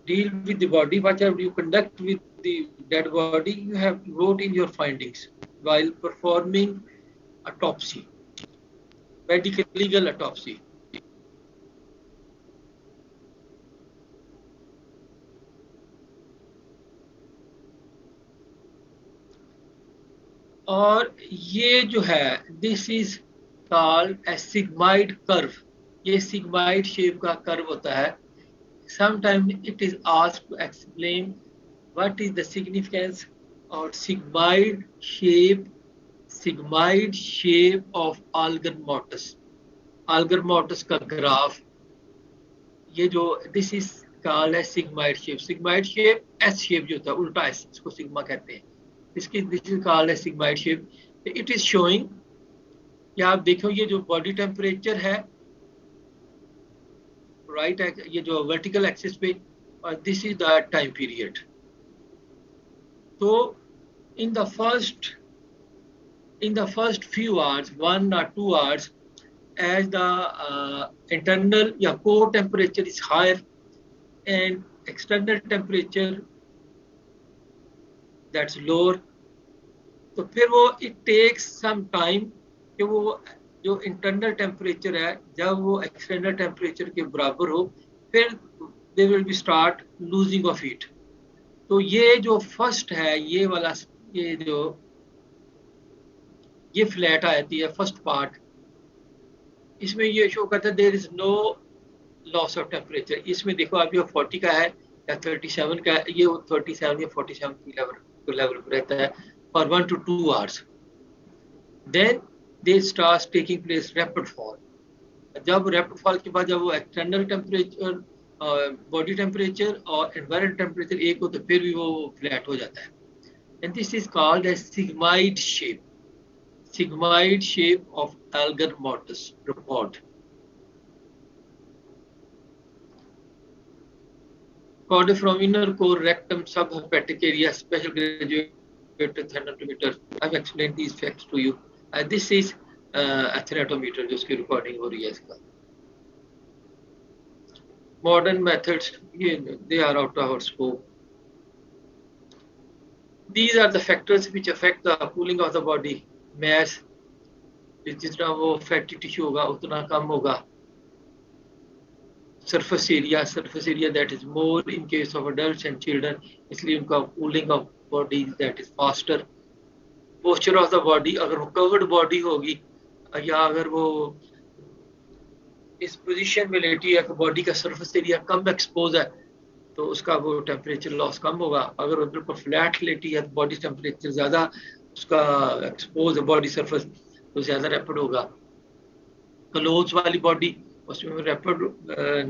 deal with the body, whatever you conduct with the dead body, you have to wrote in your findings while performing autopsy, medical legal autopsy. और ये जो है, this is called a sigmoid curve. ये sigmoid shape का curve होता है. Sometimes it is asked to explain what is the significance of sigmoid shape of Alger mortis. Alger mortis का graph, ये जो this is called as sigmoid shape. Sigmoid shape S shape जो होता है, उल्टा S, इसको सिग्मा कहते हैं. This is called as sigmoid shape. It is showing कि आप देखो ये जो बॉडी टेम्परेचर है राइट, ये जो वर्टिकल एक्सिस पे, और this is the time period. तो in the first few hours, 1 or 2 hours, as the internal या core temperature is higher and external temperature that's lower, तो फिर वो it takes some time कि वो जो इंटरनल टेम्परेचर है जब वो एक्सटर्नल टेम्परेचर के बराबर हो, फिर they will be start losing of heat. तो ये जो फर्स्ट है, ये वाला, ये फ्लैट आती है फर्स्ट पार्ट, इसमें ये शो करता है there is no loss of temperature. इसमें देखो आप, ये 40 का है या 37 का है, ये 37 या 47 की लेवल पर रहता है for 1 to 2 hours. Then they start taking place rapid fall. जब रैपिड फॉल के बाद जब वो एक्सटर्नल टेम्परेचर, बॉडी टेम्परेचर और एनवायरमेंट टेम्परेचर एक हो, तो फिर भी वो फ्लैट हो जाता है. And this is called as sigmoid shape of Alger mortis report. Caudiform inner core, rectum, subhepatic area, special graduated thermometer. I've explained these facts to you. This is atheratometer जिसकी रिकॉर्डिंग हो रही है इसका. Modern methods, they are out of our scope. These are the factors which affect the cooling of the body. Mass, जितना वो fatty tissue होगा उतना कम होगा. Surface area that is more in case of adults and children, इसलिए उनका cooling of body that is faster. Posture of the body, अगर वो covered body होगी या अगर वो इस पोजीशन में लेटी है, बॉडी का सरफेस एरिया कम एक्सपोज है, तो उसका वो टेम्परेचर लॉस कम होगा. अगर वो बिल्कुल फ्लैट लेटी है तो बॉडी टेम्परेचर ज़्यादा उसका एक्सपोज है, बॉडी सरफेस, तो ज़्यादा रैपिड होगा. क्लोज वाली बॉडी, उसमें रैपिड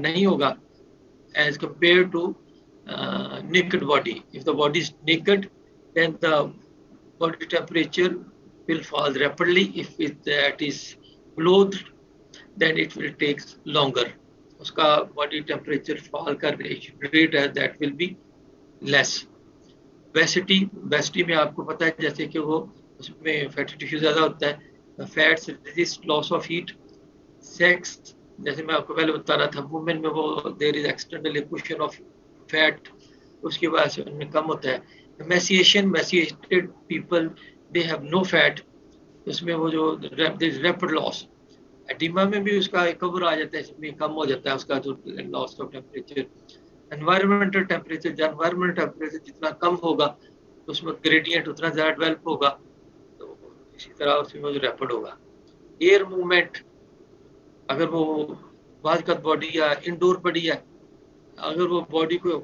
नहीं होगा as compare to naked body. If the body is naked, then the body temperature will fall rapidly. If that is clothed, then it will take longer. उसका body temperature fall का rate है that will be less. Obesity में आपको पता है जैसे कि वो उसमें fatty tissue ज़्यादा होता है, fats resist loss of heat. Sex, जैसे मैं आपको पहले बता रहा था, women में वो there is external accumulation of fat, उसकी वजह से उनमें कम होता है. emaciated people, they have no fat, उसमें वो जो rapid loss. एडिमा में भी उसका कवर आ जाता है, इसमें कम हो जाता है उसका जो loss of temperature. Environmental temperature, जितना कम होगा उसमें ग्रेडियंट उतना ज़्यादा डेवलप होगा, तो इसी तरह उसमें वो जो रैपिड होगा. एयर मूवमेंट, अगर वो बाज़ का बॉडी या इंडोर पड़ी है, अगर वो बॉडी को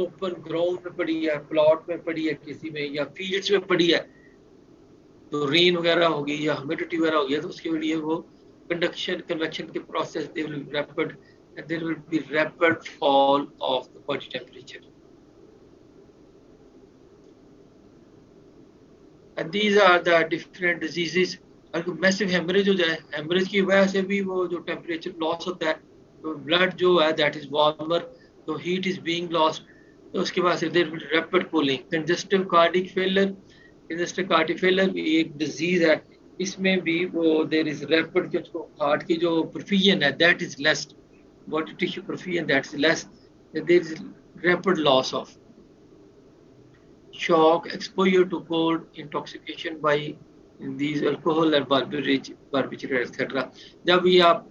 ओपन ग्राउंड में पड़ी है, प्लॉट में पड़ी है किसी में, या फील्ड्स में पड़ी है, तो रेन वगैरह होगी या ह्यूमिडिटी वगैरह होगी, तो उसके लिए वो कन्वेक्शन के process, they will rapid and there will be rapid fall of the body temperature. And these are the different diseases. अगर मैसिव हेमरेज हो जाए, हेमरेज की वजह से भी वो जो टेम्परेचर लॉस होता है, तो ब्लड जो है दैट इज वार्मर, तो हीट इज बीइंग लॉस्ट, तो उसके बाद से there will rapid cooling. Congestive cardiac failure भी एक डिजीज है, इसमें भी वो देयर इज रैपिड, जो हार्ट की जो परफ्यूजन है that is less, body tissue perfusion that is less, there is rapid loss of. Shock, exposure to cold, intoxication by these alcohol and barbiturate etc. जब ये आप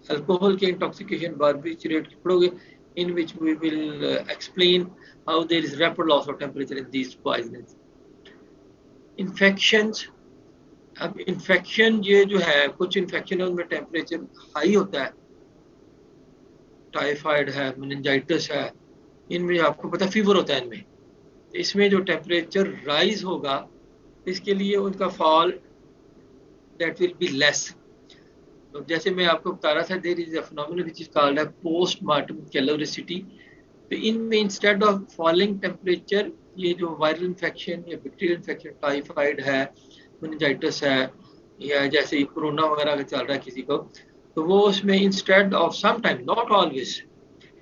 अल्कोहल के intoxication, बार्बिचरेट पढ़ोगे, in which we will explain how there is rapid loss of temperature in these poisons. Infections, अब infection ये जो है, कुछ इन्फेक्शन उनमें टेम्परेचर हाई होता है टाइफाइड है, मेनिंजाइटिस है, इनमें आपको पता फीवर होता है इनमें, इसमें जो टेम्परेचर राइज होगा इसके लिए उनका fall that will be less. तो जैसे मैं आपको बता रहा था, there is a phenomenon which is called a postmortem caloricity. तो इनमें इंस्टेड ऑफ फॉलिंग टेम्परेचर, ये जो वायरल इन्फेक्शन या बैक्टीरियल इन्फेक्शन, टाइफाइड है, मेनिंजाइटिस है, या जैसे कोरोना वगैरह का चल रहा है किसी को, तो वो उसमें instead of some time, not always,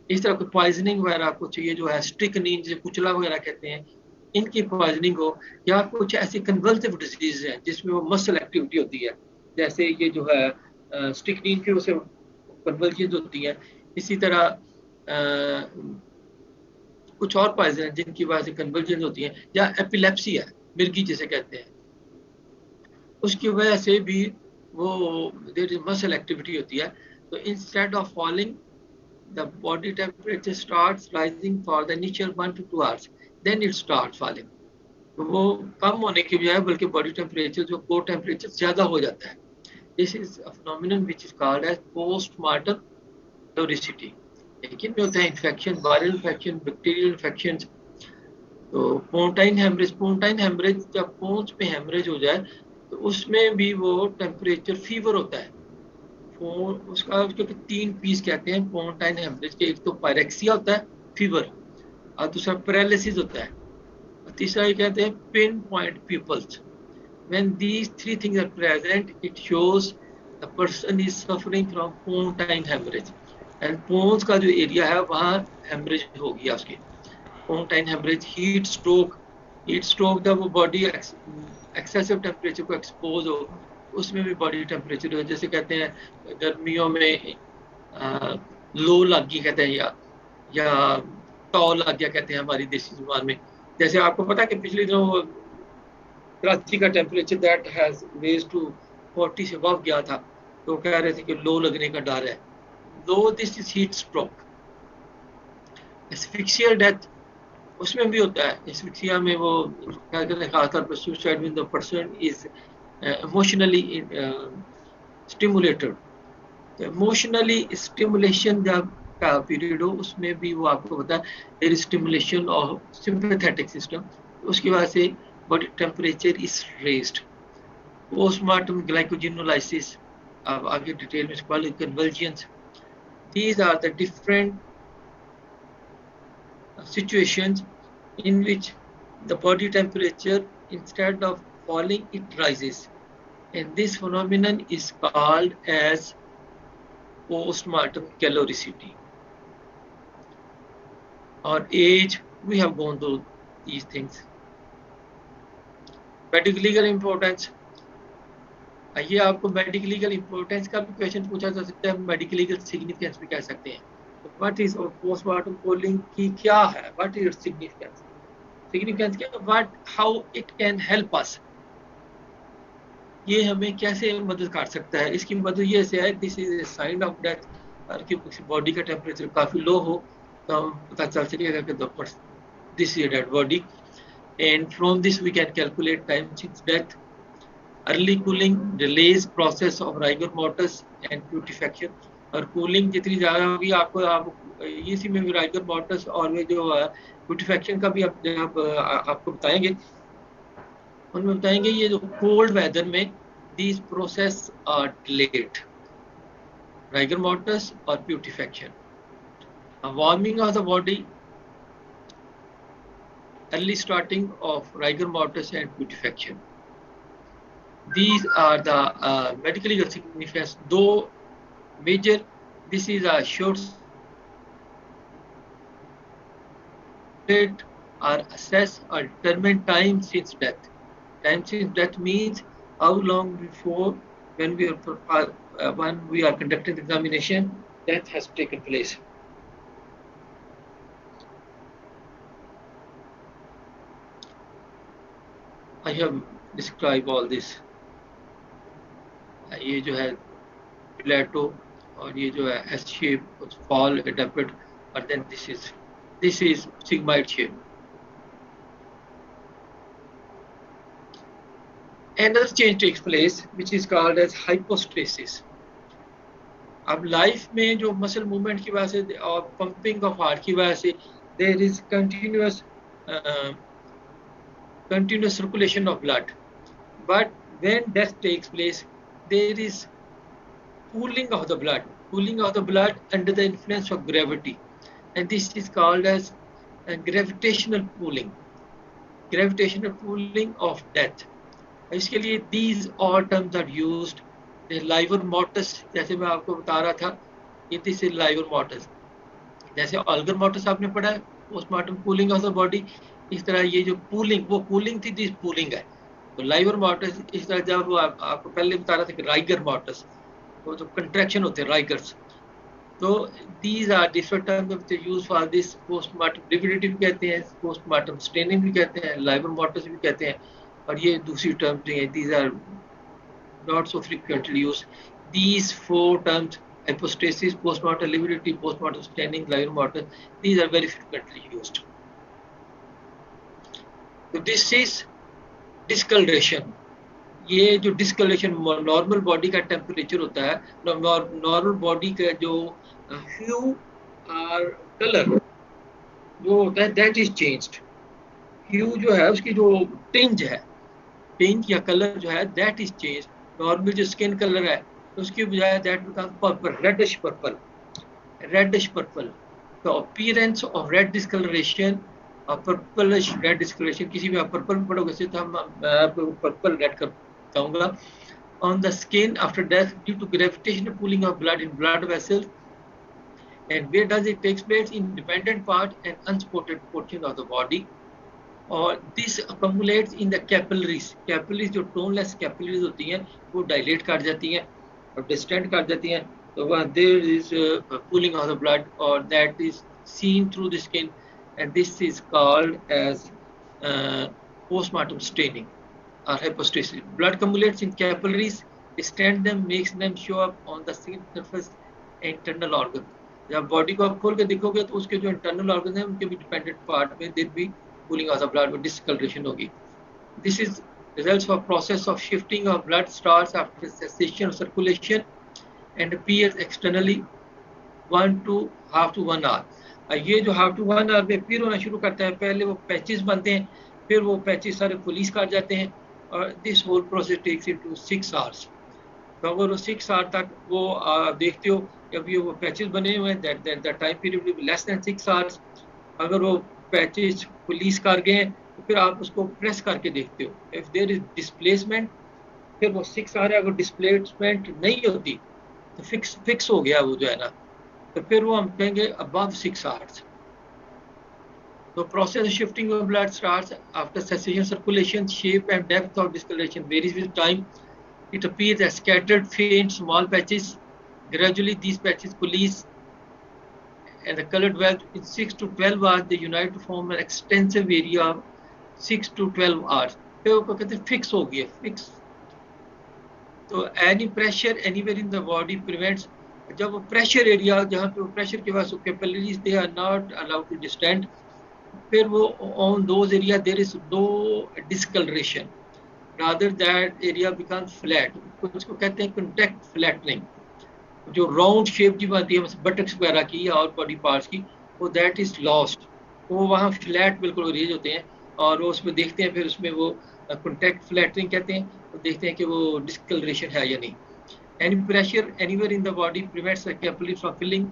इस तरह की पॉइजनिंग वगैरह कुछ, ये जो है स्ट्रिकनीन जिसे कुचला वगैरह कहते हैं, इनकी पॉइजनिंग हो, या कुछ ऐसी कन्वल्सिव डिजीज है जिसमें वो मसल एक्टिविटी होती है, जैसे ये जो है स्ट्रिकनीन की वजह से कन्वल्जन होती है, इसी तरह कुछ और पॉइजन है जिनकी वजह से कन्वल्जन होती है, या एपिलेप्सी है, मिर्गी जिसे कहते हैं, उसकी वजह से भी वो देयर इज मसल एक्टिविटी होती है। तो instead of falling the body temperature starts rising for the initial 1 to 2 hours, then it starts falling। तो वो कम होने की बजाय बल्कि बॉडी टेम्परेचर जो कोर टेम्परेचर ज्यादा हो जाता है। This is a phenomenon which is called as postmortem caloricity. लेकिन में होता है infection, viral infection, bacterial infection. तो पोंटाइन हेमरेज, जब पोंच में हेमरेज हो जाए तो उसमें भी वो टेम्परेचर फीवर होता है। उसका तीन पीस कहते हैं पोंटाइन हेमरेज के, एक तो पायरेक्सिया होता है फीवर, और दूसरा पैरालिसिस होता है, और तीसरा ये कहते हैं pin point pupils. When these three things are present it shows the person is suffering from pontine haemorrhage, and pons का जो एरिया है वहाँ हेमरेज हो गया उसके। पोंटाइन हेमरेज, हीट स्ट्रोक जब वो बॉडी एक्सेसिव टेम्परेचर को एक्सपोज हो, उसमें भी बॉडी टेम्परेचर हो, जैसे कहते हैं गर्मियों में लो लग गई कहते हैं, या टॉ लग गया कहते हैं हमारी देसी जुबान में। जैसे आपको पता है कि पिछले दिनों कराची का temperature that has raise to 40 से अबव गया था, तो कह रहे थे कि लो लगने का डर है। लो this is heat stroke. Asphyxial death उसमें भी होता है। एस्फिक्सिया में वो क्या कहते हैं, खासतौर पर सुसाइड में the person is emotionally stimulated. तो इमोशनली स्टिमुलेशन जब का पीरियड हो, उसमें भी वो आपको पता है there is stimulation of sympathetic system, उसकी वजह से body temperature is raised. Postmortem glycogenolysis, अब आगे डिटेल में convergence. These are the different situations in which the body temperature, instead of falling, it rises, and this phenomenon is called as postmortem caloricity. Or age, we have gone through these things. Medical legal importance, ये आपको medical legal importance का भी question पूछा जा सकता है, medical legal significance भी कह सकते हैं। व्हाट इज पोस्टमार्टम कॉलिंग की क्या है, व्हाट इज सिग्निफिकेंस क्या, what how it can help us, ये हमें कैसे मदद कर सकता है। इसकी मदद ये से है, this is a sign of death. कि बॉडी का टेम्परेचर काफी लो हो तो हम पता चल सकेगा कि this is dead body, and from this we can calculate time since death. Early cooling delays process of rigor mortis and putrefaction, और कूलिंग जितनी ज़्यादा होगी आपको इसी में भी राइगर मोर्टिस और वे जो ब्यूटिफिकेशन का भी आपको बताएंगे, उनमें बताएंगे ये जो कोल्ड वेदर में these process are delayed, rigor mortis और putrefaction. Warming of the body, early starting of rigor mortis and putrefaction. These are the medical legal significance, though major. This is a short or assess or determine time since death. Time since death means how long before when we are conducting the examination death has taken place. I have described all this. ये जो है प्लेटो और ये जो है S shape fall adapted, और then this is sigmoid shape. Another change takes place which is called as hypostasis. अब life में जो मसल मूवमेंट की वजह से और पंपिंग ऑफ हार्ट की वजह से there is continuous circulation of blood, but when death takes place there is cooling of the blood under the influence of gravity, and this is called as gravitational cooling of death. इसके लिए these all terms are used. Livor mortis, जैसे मैं आपको बता रहा था, ये this is livor mortis. जैसे ऑल्गर मोर्टिस आपने पढ़ा है, postmortem cooling of the body, इस तरह ये जो कूलिंग, वो कूलिंग थी, दिस कूलिंग है. तो लाइवर मोर्टिस इस तरह, जब वो आपको पहले बता रहा था कि राइगर मोर्टिस, वो जो कंट्रैक्शन होते हैं राइगर्स. तो these are different terms use for this. Postmortem lividity भी कहते हैं, पोस्टमार्टम स्टेनिंग भी कहते हैं, लाइवर मोर्टिस भी कहते हैं, और ये दूसरी टर्म्स जो हैं, these are not so frequently use. These 4 terms, hypostasis, postmortem lividity, postmortem staining, livor mortis, these are very frequently used. So this is discoloration. ये जो discoloration नॉर्मल बॉडी का टेम्परेचर होता है, नॉर्मल बॉडी का जो ह्यू और कलर जो होता है, दैट इज चेंज्ड. ह्यू जो है, उसकी जो टिंज है, टिंज या कलर जो है, दैट इज चेंज्ड. नॉर्मल जो स्किन कलर है, उसकी बजाय that becomes purple, reddish purple. The appearance of red discoloration or purplish red discoloration, किसी में आप पर्पल पढ़ोगे से, तो मैं आपको पर्पल रेड कर बताऊंगा. On the skin after death due to gravitational pooling of blood in blood vessels. And where does it take place? In dependent part and unspotted portion of the body. और this accumulates in the capillaries. Capillaries जो toneless capillaries होती हैं, वो dilate कर जाती हैं और distend कर जाती हैं. So there is pooling of the blood, or that is seen through the skin, and this is called as postmortem staining or hypostasis. Blood accumulates in capillaries, distend them, makes them show up on the skin surface internal organ. जब body को आप खोल के देखोगे तो उसके जो internal organ है, उनके भी डिपेंडेंट पार्ट में there be cooling of the blood, में डिस्कलरेशन होगी. This is results of process of shifting of blood starts after cessation of circulation and appears externally 1 to half to 1 hour. ये जो half to 1 hour में appear होना शुरू करता है, पहले वो पैचेस बनते हैं, फिर वो पैचेस सारे पुलिस काट जाते हैं, और this whole process takes into 6 hours. तो अगर वो 6 hour तक वो देखते हो, जब ये वो पैचेस बने हुए हैं, that time period will be less than 6 hours. अगर वो पैचेस पुलिस कर गए हैं, तो फिर आप उसको प्रेस करके देखते हो. इफ देयर इज डिस्प्लेसमेंट, फिर वो 6 hour, अगर डिस्प्लेसमेंट नहीं होती तो फिक्स हो गया वो जो है ना, तो फिर वो हम कहेंगे above 6 hours. तो process of shifting of blood starts after cessation circulation. Shape and depth of discoloration varies with time. It appears as scattered, faint, small patches. Gradually, these patches coalesce, and the colored wells in 6 to 12 hours they unite to form an extensive area of 6 to 12 hours. फिर वो कहते हैं fix हो गया, fix. तो any pressure anywhere in the body prevents, जब वो pressure area, जहाँ पे वो प्रेशर के बाद capillaries they are not allowed to distend, फिर वो on those area there is no discolouration, rather that area becomes flat. कुछ को कहते हैं कॉन्टैक्ट फ्लैटनिंग. जो राउंड शेप जो आती है बटक्स वगैरह की या और बॉडी पार्ट्स की, वो दैट इज लॉस्ट. वो वहाँ फ्लैट बिल्कुल रेज होते हैं, और वो उसमें देखते हैं, फिर उसमें वो कॉन्टैक्ट फ्लैटनिंग कहते हैं, तो देखते हैं कि वो डिस्कलरेशन है या नहीं. Any pressure anywhere in the body prevents the capillary from filling.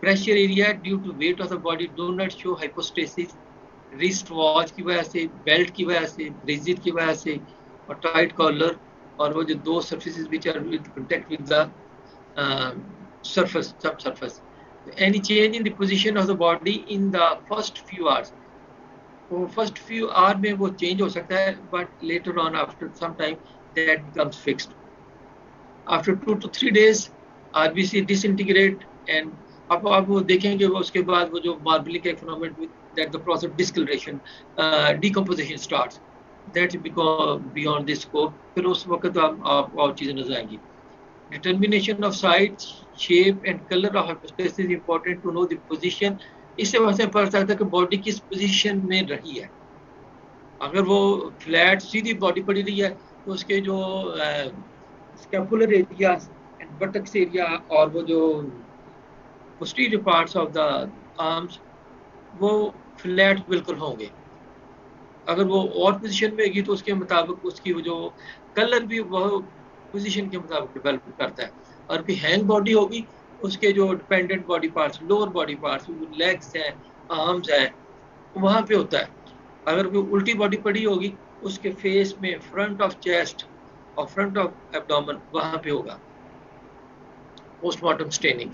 Pressure area due to weight of the body do not show hypostasis. Wrist watch की वजह से, बेल्ट की वजह से, ब्रेजियर की वजह से, और टाइट कॉलर, और वो जो दो surfaces which are with contact with the subsurface. Any change in the position of the body in the first few hours. वो first few hours में वो change हो सकता है, but later on after some time that becomes fixed. After 2 to 3 days RBC disintegrate, and अब आप वो देखेंगे, वो उसके बाद वो जो marbling का phenomenon that the process of discoloration, decomposition starts. That become beyond this scope. फिर उस वक्त आप और चीजें नजर आएंगी. Determination of size, shape and color of hypostasis is important to know the position. इससे वैसे पता चलता है कि बॉडी किस पोजीशन में रही है. अगर वो फ्लैट सीधी बॉडी पड़ी रही है, तो उसके जो scapular area and buttocks area और वो जो posterior parts of the arms वो फ्लैट बिल्कुल होंगे। अगर वो और पोजीशन में होगी तो उसके मुताबिक उसकी वो जो कलर भी वो पोजीशन के मुताबिक डेवलप करता है। और फिर हैंग बॉडी होगी, उसके जो dependent body parts, lower body parts, legs हैं, आर्म्स है, वहां पे होता है। अगर कोई उल्टी बॉडी पड़ी होगी, उसके फेस में फ्रंट ऑफ चेस्ट और फ्रंट ऑफ एब्डोमेन वहां पे होगा पोस्टमार्टम स्टेनिंग।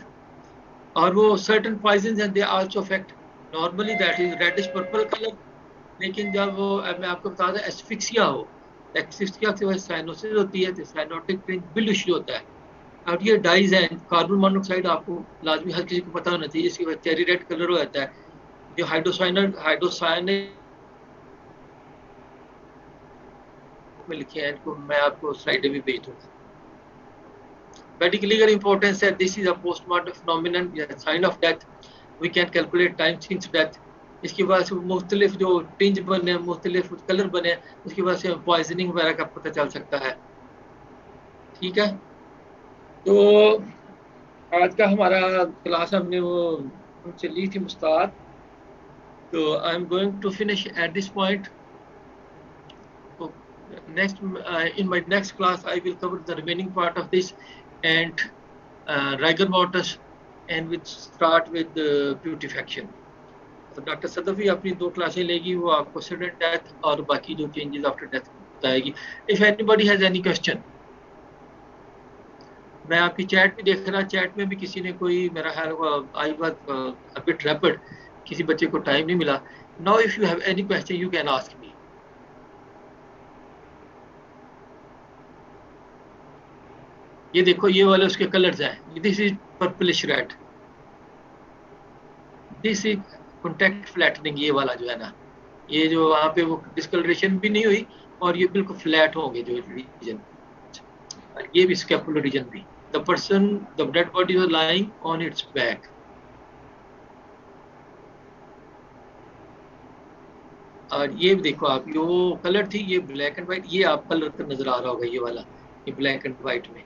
और वो certain poisons and they also affect, normally that is reddish purple colour, लेकिन जब वो मैं आपको बता दें एस्फिक्सिया हो, एस्फिक्सिया से साइनोसिस होती है तो साइनोटिक फ्रिंज ब्लूइश होता है। अब ये डाइज है, कार्बन मोनोऑक्साइड आपको लाजमी हर किसी को पता होना चाहिए, इसकी वजह चेरी रेड कलर हो जाता है। जो हाइड्रोसायनाइड में लिखे हैं, इनको मैं आपको स्लाइड भी भेज दूंगा। Medical importance है, this is a postmortem phenomenon, sign of death, we can calculate time since death। इसकी वजह से मुख्तलिफ जो टिंज बने, मुख्तलिफ कलर बने, उसकी वजह से पॉइजनिंग वगैरह का पता चल सकता है। ठीक है, तो आज का हमारा क्लास हमने वो चली थी मुस्ताद, तो I am going to finish at this point. Next, in my next class, I will cover the remaining part of this and rigor mortis, and we'll start with putrefaction. तो डॉक्टर सदफी अपनी 2 क्लासें लेगी, वो आपको सडन डेथ और बाकी जो changes after death बताएगी। If anybody has any question, मैं आपकी चैट भी देख रहा, चैट में भी किसी ने कोई, मेरा ख्याल I was a bit rapid, किसी बच्चे को टाइम नहीं मिला। Now if you have any question you can ask me. ये देखो, ये वाले उसके कलर्स हैं, this is purplish red, this is contact flattening, ये वाला जो है ना, ये जो वहाँ पे वो डिस्कलरेशन भी नहीं हुई और ये बिल्कुल फ्लैट होंगे जो रीजन, ये भी स्कैपुलर रीजन भी। The person, the dead body was lying on it's back. और ये देखो आप, ये वो कलर थी, ये ब्लैक एंड व्हाइट, ये आप कलर तो नजर आ रहा होगा, ये वाला, ये ब्लैक एंड व्हाइट में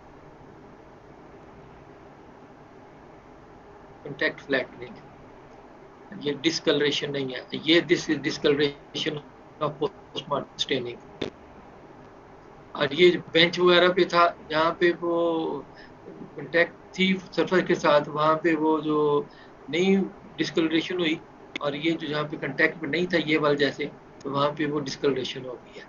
कॉन्टैक्ट फ्लैटनिंग, ये डिस्कलरेशन नहीं है, ये this is discolouration of postmortem staining. और ये बेंच वगैरह पे था, जहाँ पे वो कॉन्टैक्ट थी सरफेस के साथ, वहाँ पे वो जो नई डिस्कलरेशन हुई, और ये जो जहाँ पे कॉन्टैक्ट में नहीं था ये वाला जैसे, तो वहाँ पे वो डिस्कलरेशन हो गई है।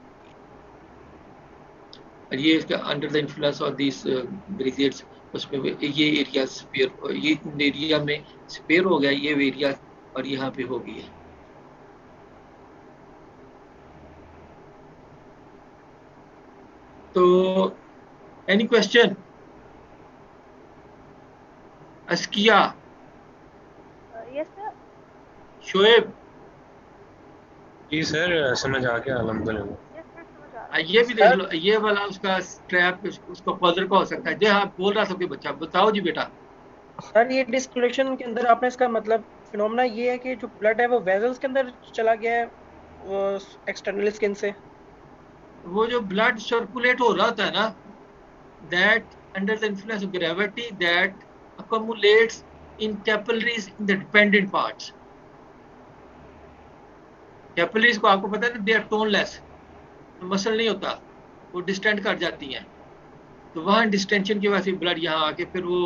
और ये इसका under the influence of this graduates, उसमें ये एरिया स्पेयर, ये एरिया में स्पेयर हो गया ये एरिया, और यहाँ पे हो गई है। तो any question? Asqiya, yes sir. Shoaib, जी सर, समझ आ गया अल्हम्दुलिल्लाह। यस सर, समझ आ रहा है। ये भी देख लो, ये वाला उसका स्ट्रैप, उसका पॉजर का हो सकता है। जी हाँ, बोल रहा था कोई बच्चा, बताओ जी बेटा। सर ये डिस्कलरेशन के अंदर आपने इसका मतलब फिनोमेना ये है कि जो ब्लड है वो वेजल्स के अंदर चला गया है वो एक्सटर्नल स्किन से। वो जो ब्लड सर्कुलेट हो रहा था ना, that under the influence of gravity that accumulates in capillaries in the dependent parts। Capillaries को आपको पता है ना, दे आर टोनलेस, मसल नहीं होता, वो डिस्टेंट कर जाती हैं। तो वहाँ डिस्टेंशन की वजह से ब्लड यहाँ आके फिर वो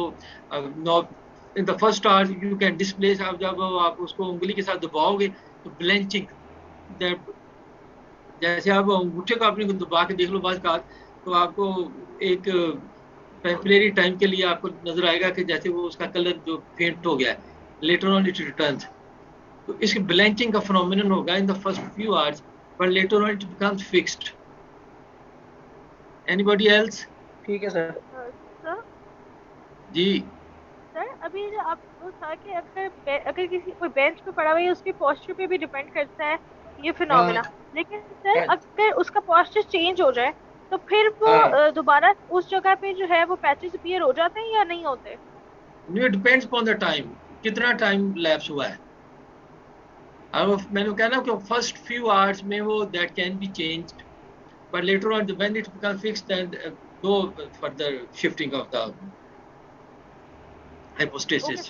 इन the first star you can displace. आप जब आप उसको उंगली के साथ दबाओगे तो ब्लेंचिंग, जैसे आप अंगूठे को अपने दबा के देख लो बाज का, तो आपको एक टेम्परेरी टाइम के लिए आपको नजर आएगा कि जैसे वो उसका कलर जो फेंट हो गया है, लेटर ऑन इट रिटर्न्स। तो इसकी ब्लैंचिंग का फिनोमेनन होगा इन the first few hours, but later on it becomes fixed. Anybody else? ठीक है सर। सर जी सर, अभी जो आप वो था कि अगर किसी कोई बेंच पे पड़ा हुआ है उसके पोस्चर पे भी डिपेंड करता है ये फिनोमेना, लेकिन सर अगर उसका पोस्चर चेंज हो जाए तो फिर वो दोबारा उस जगह पे जो है वो पैचेस अपीयर हो जाते हैं या नहीं होते? It depends upon the time, कितना टाइम लैप्स हुआ है। अब मैंने कहा ना कि फर्स्ट फ्यू आवर्स में वो that can be changed, but later on when it become fixed then go further shifting of the hypostasis.